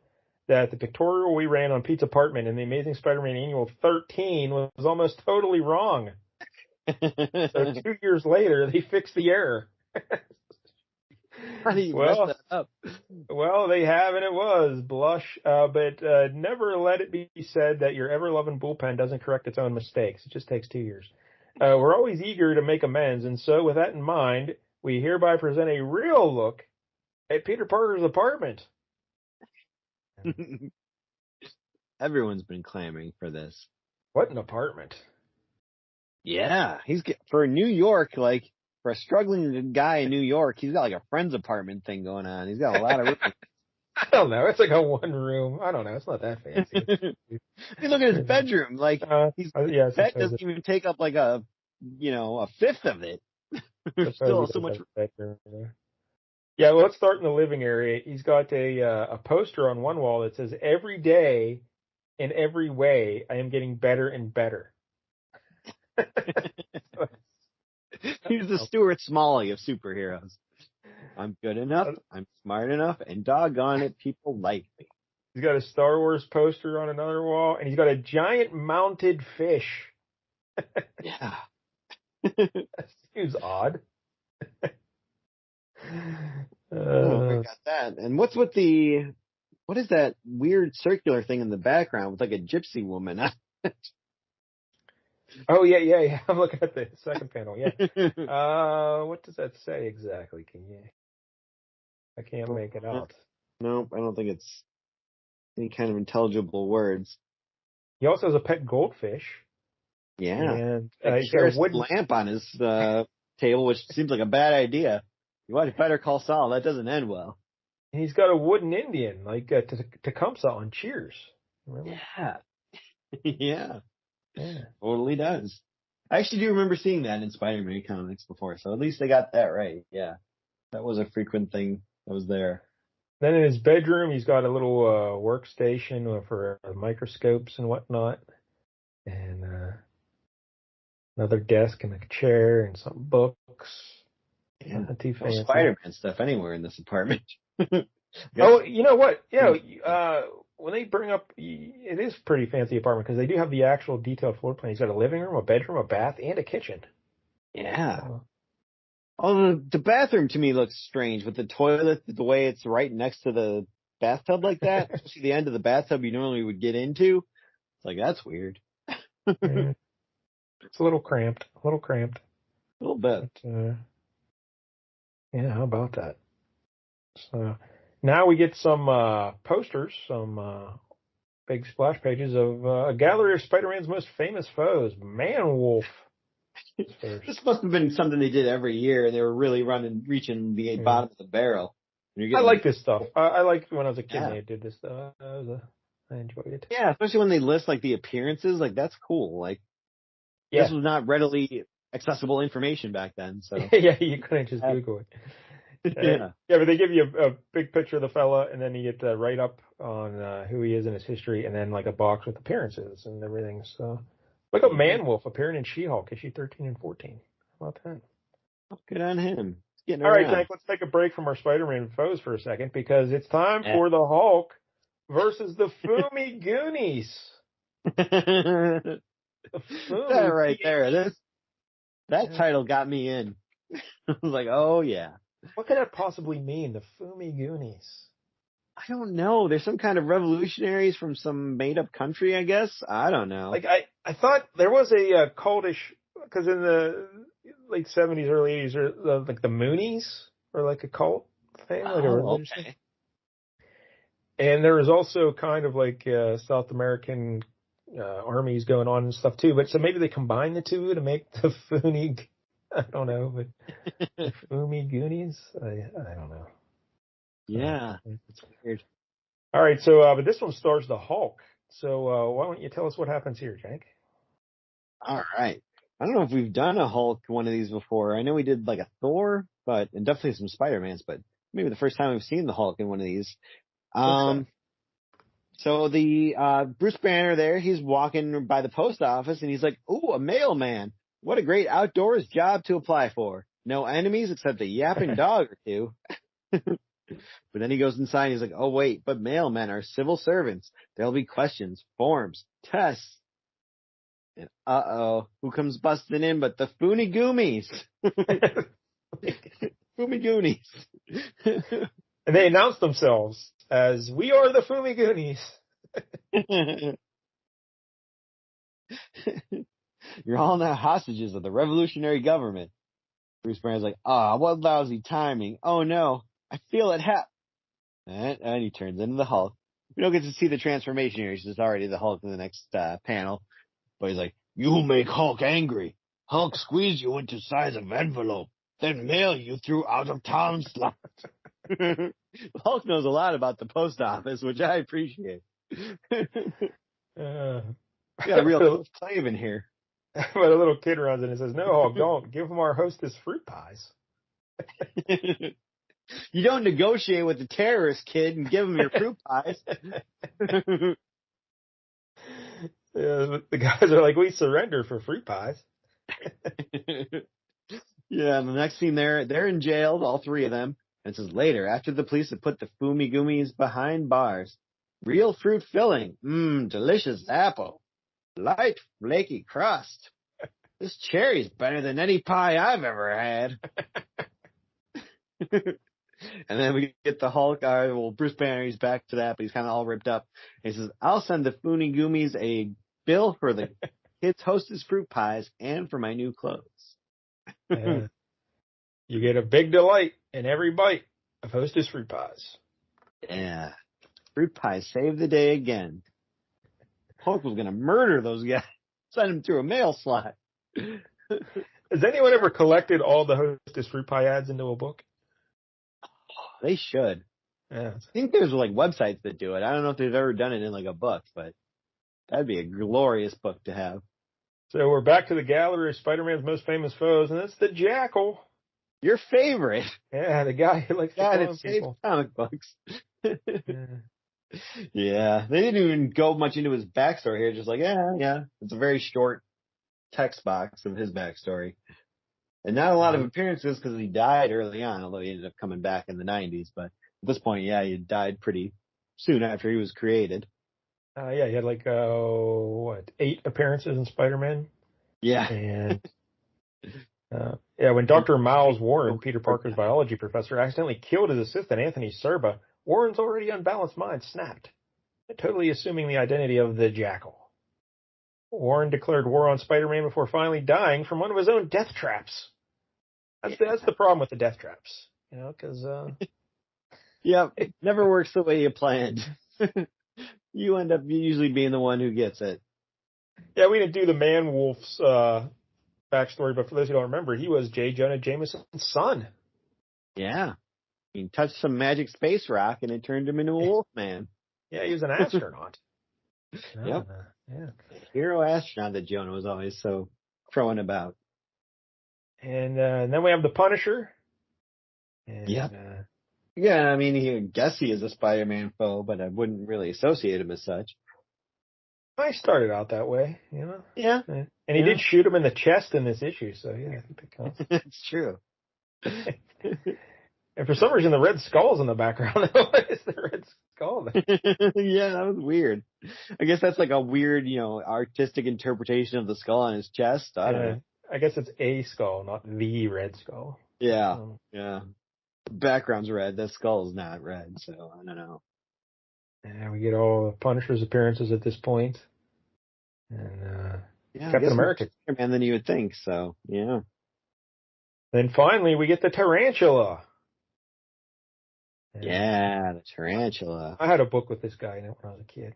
that the pictorial we ran on Pete's apartment in the Amazing Spider-Man Annual 13 was almost totally wrong. So 2 years later, they fixed the error. How do you mess that up? Well, they have, and it was blush. But never let it be said that your ever-loving bullpen doesn't correct its own mistakes. It just takes 2 years. We're always eager to make amends, and so with that in mind, we hereby present a real look at Peter Parker's apartment. Everyone's been clamoring for this. What an apartment. Yeah, for New York, like for a struggling guy in New York, he's got like a friend's apartment thing going on. He's got a lot of room. I don't know. It's like a one room. I don't know. It's not that fancy. I mean, look at his bedroom. Like his bed doesn't even take up like a fifth of it. There's still so much bedroom there. Yeah, well, let's start in the living area. He's got a poster on one wall that says, "Every day, in every way, I am getting better and better." He's the Stuart Smalley of superheroes. I'm good enough, I'm smart enough, and doggone it, people like me. He's got a Star Wars poster on another wall, and he's got a giant mounted fish. Yeah. That seems odd. We got that. And what is that weird circular thing in the background with like a gypsy woman? Oh, yeah. I'm looking at the second panel, yeah. What does that say exactly? I can't make it out. Nope, I don't think it's any kind of intelligible words. He also has a pet goldfish. Yeah. And he's got a wooden lamp on his table, which seems like a bad idea. You better call Saul. That doesn't end well. And he's got a wooden Indian, like Tecumseh on Cheers. Remember? Yeah. Yeah, totally does. I actually do remember seeing that in Spider-Man comics before, so at least they got that right. Yeah. That was a frequent thing that was there. Then in his bedroom, he's got a little workstation for microscopes and whatnot. And another desk and a chair and some books. Yeah. Not too fancy. Spider-Man stuff anywhere in this apartment. Oh, you know what? Yeah, when they bring up, it is a pretty fancy apartment because they do have the actual detailed floor plan. He's got a living room, a bedroom, a bath, and a kitchen. Yeah. Oh, the bathroom to me looks strange with the toilet, the way it's right next to the bathtub like that. Especially the end of the bathtub you normally would get into. It's like, that's weird. Yeah, it's a little cramped. A little cramped. A little bit. But, yeah, how about that? So now we get some posters, some big splash pages of a gallery of Spider-Man's most famous foes. Man-Wolf first. This must have been something they did every year, and they were really reaching the bottom of the barrel. I like this stuff. I liked when I was a kid Yeah. they did this stuff. I enjoyed it. Yeah, especially when they list like the appearances, like that's cool. Like Yeah. this was not readily accessible information back then, so Yeah, you couldn't just Google it. Yeah, but they give you a big picture of the fella, and then you get the write up on who he is and his history, and then like a box with appearances and everything. So, look up Man-Wolf appearing in She-Hulk issue 13 and 14. How about that? Good on him. All right, Tank, let's take a break from our Spider-Man foes for a second because it's time for the Hulk versus the Fumi Goonies. That right there. That title got me in. I was like, oh yeah. What could that possibly mean, the Fumi Goonies? I don't know. There's some kind of revolutionaries from some made-up country, I guess. I don't know. Like I thought there was a cultish, because in the late 70s, early 80s, like the Moonies or like a cult thing, like a religion. Okay. And there was also kind of like South American armies going on and stuff too. But so maybe they combine the two to make the Fumi. I don't know, but the Fumi Goonies. I don't know. Yeah, it's weird. All right, so but this one stars the Hulk. So why don't you tell us what happens here, Jank? All right. I don't know if we've done a Hulk one of these before. I know we did like a Thor, and definitely some Spider-Mans, but maybe the first time we've seen the Hulk in one of these. So the Bruce Banner there, he's walking by the post office and he's like, "Ooh, a mailman. What a great outdoors job to apply for. No enemies except a yapping dog or two." But then he goes inside and he's like, "Oh wait, but mailmen are civil servants. There'll be questions, forms, tests." And who comes busting in but the Fumi Goomies? Fumi Goonies. And they announced themselves as, "We are the Fumi Goonies." You're all now hostages of the revolutionary government. Bruce Banner's like, what lousy timing. Oh no, I feel it and he turns into the Hulk. We don't get to see the transformation here. He's just already the Hulk in the next panel. But he's like, "You make Hulk angry. Hulk squeeze you into size of envelope, then mail you through out-of-town slots." Hulk knows a lot about the post office, which I appreciate. We got a real slave in here. But a little kid runs in and says, "No, Hulk, don't. Give him our hostess fruit pies." You don't negotiate with the terrorist kid and give him your fruit pies. Yeah, the guys are like, "We surrender for fruit pies." Yeah, and the next scene they're in jail, all three of them. And it says, "Later, after the police had put the Fumi Goomies behind bars, real fruit filling, delicious apple, light flaky crust. This cherry's better than any pie I've ever had." And then we get the Hulk. Bruce Banner, he's back to that, but he's kind of all ripped up. And he says, "I'll send the Fumi Goomies a bill for the kids' hostess fruit pies and for my new clothes." Yeah. You get a big delight in every bite of hostess fruit pies. Yeah. Fruit pies saved the day again. Hulk was going to murder those guys. Send them through a mail slot. Has anyone ever collected all the hostess fruit pie ads into a book? They should. Yeah. I think there's like websites that do it. I don't know if they've ever done it in like a book, but that'd be a glorious book to have. So we're back to the gallery of Spider-Man's most famous foes, and it's the Jackal. Your favorite. Yeah, the guy who likes to clone people. Comic books. Yeah. Yeah, they didn't even go much into his backstory here. Just like, yeah. It's a very short text box of his backstory. And not a lot of appearances because he died early on, although he ended up coming back in the 90s. But at this point, yeah, he died pretty soon after he was created. Yeah, he had like, 8 appearances in Spider-Man? Yeah. And When Dr. Miles Warren, Peter Parker's biology professor, accidentally killed his assistant, Anthony Serba, Warren's already unbalanced mind snapped, totally assuming the identity of the Jackal. Warren declared war on Spider-Man before finally dying from one of his own death traps. That's the problem with the death traps, because... Yep, it never works the way you planned. You end up usually being the one who gets it. Yeah, we didn't do the Man-Wolf's backstory, but for those who don't remember, he was J. Jonah Jameson's son. Yeah. He touched some magic space rock and it turned him into a wolf man. Yeah, he was an astronaut. Yep. Yeah. Hero astronaut that Jonah was always so crowing about. And then we have the Punisher. And, yep. Yeah, I mean, I guess he is a Spider-Man foe, but I wouldn't really associate him as such. I started out that way, Yeah. And he did shoot him in the chest in this issue, so yeah, I think that counts. It's true. And for some reason, the Red Skull's in the background. What is the Red Skull there? Yeah, that was weird. I guess that's like a weird, artistic interpretation of the skull on his chest. I don't know. I guess it's a skull, not the Red Skull. Yeah, yeah. The background's red. The skull's not red, so I don't know. And we get all the Punisher's appearances at this point. And Captain America. More Spider-Man than you would think, so, yeah. Then finally, we get the Tarantula. Yeah, the Tarantula. I had a book with this guy in it when I was a kid.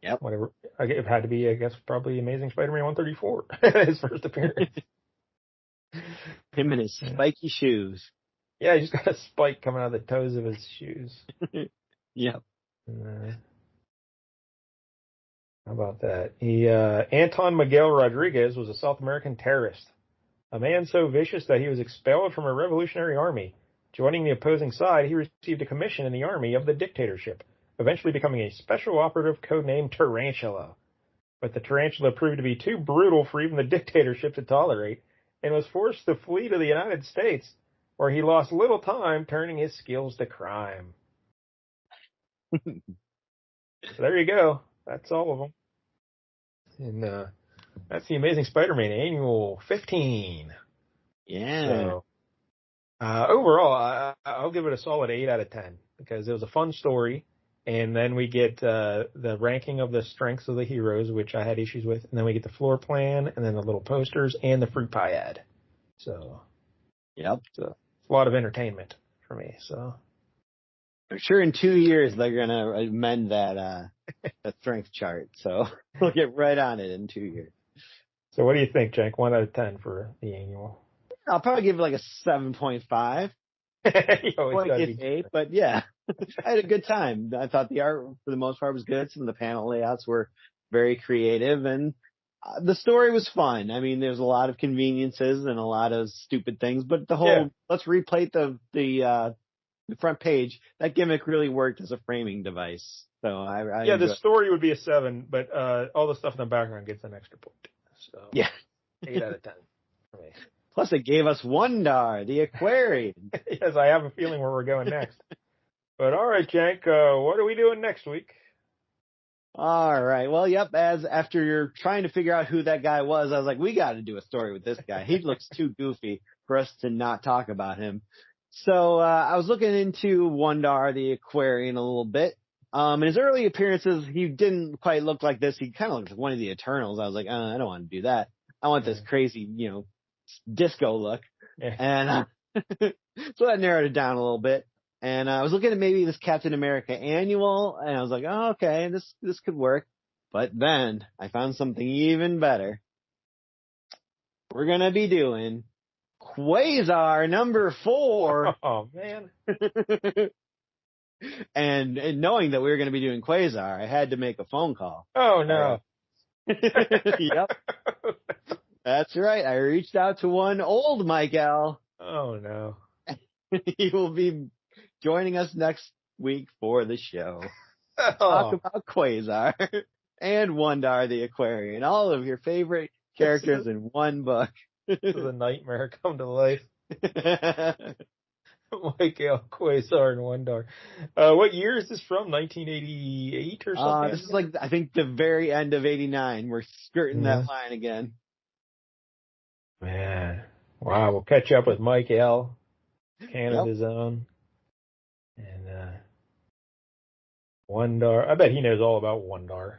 Yep. Whatever. It had to be, I guess, probably Amazing Spider-Man 134, his first appearance. Him and his spiky shoes. Yeah, he just got a spike coming out of the toes of his shoes. Yep. How about that? Anton Miguel Rodriguez was a South American terrorist, a man so vicious that he was expelled from a revolutionary army. Joining the opposing side, he received a commission in the army of the dictatorship, eventually becoming a special operative codenamed Tarantula. But the Tarantula proved to be too brutal for even the dictatorship to tolerate, and was forced to flee to the United States, where he lost little time turning his skills to crime. So there you go. That's all of them. And that's the Amazing Spider-Man Annual 15. Yeah. So, overall, I'll give it a solid 8 out of 10 because it was a fun story. And then we get the ranking of the strengths of the heroes, which I had issues with. And then we get the floor plan, and then the little posters, and the fruit pie ad. So, yep. So it's a lot of entertainment for me. So I'm sure in 2 years they're going to amend that strength chart. So we'll get right on it in 2 years. So what do you think, Jank? 1 out of 10 for the annual? I'll probably give it like a 7.5. 8, but yeah, I had a good time. I thought the art, for the most part, was good. Some of the panel layouts were very creative, and the story was fun. I mean, there's a lot of conveniences and a lot of stupid things, but the whole let's replate the front page, that gimmick really worked as a framing device. So I the story would be a 7, but all the stuff in the background gets an extra point. So 8 out of 10 for me. Plus, it gave us Wondar, the aquarium. Yes, I have a feeling where we're going next. But all right, Jank, what are we doing next week? All right. Well, yep. After you're trying to figure out who that guy was, I was like, we got to do a story with this guy. He looks too goofy for us to not talk about him. So I was looking into Wondar, the aquarium, a little bit. In his early appearances, he didn't quite look like this. He kind of looked like one of the Eternals. I was like, I don't want to do that. I want this crazy, disco look. And so that narrowed it down a little bit. And I was looking at maybe this Captain America annual, and I was like, oh, okay, this could work. But then I found something even better. We're going to be doing Quasar number 4. Oh, man. And knowing that we were going to be doing Quasar, I had to make a phone call. Oh, no. Yep. That's right. I reached out to one old Michael. Oh, no. He will be joining us next week for the show. Talk about Quasar and Wondar the Aquarian. All of your favorite characters in one book. This is a nightmare come to life. Michael, Quasar, and Wondar. What year is this from? 1988 or something? This is like, I think, the very end of 89. We're skirting that line again. Man. Wow, we'll catch up with Mike L., Canada's own. And Wondar. I bet he knows all about Wondar.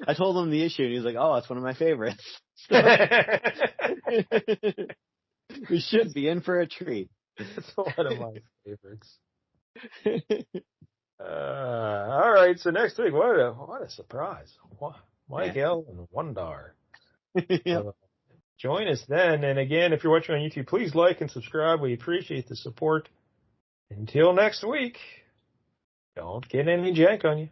I told him the issue, and he was like, "Oh, it's one of my favorites." We should be in for a treat. It's one of my favorites. All right, so next week, what a surprise. Mike L. and Wondar. Yep. Join us then. And again, if you're watching on YouTube, please like and subscribe. We appreciate the support. Until next week, don't get any jank on you.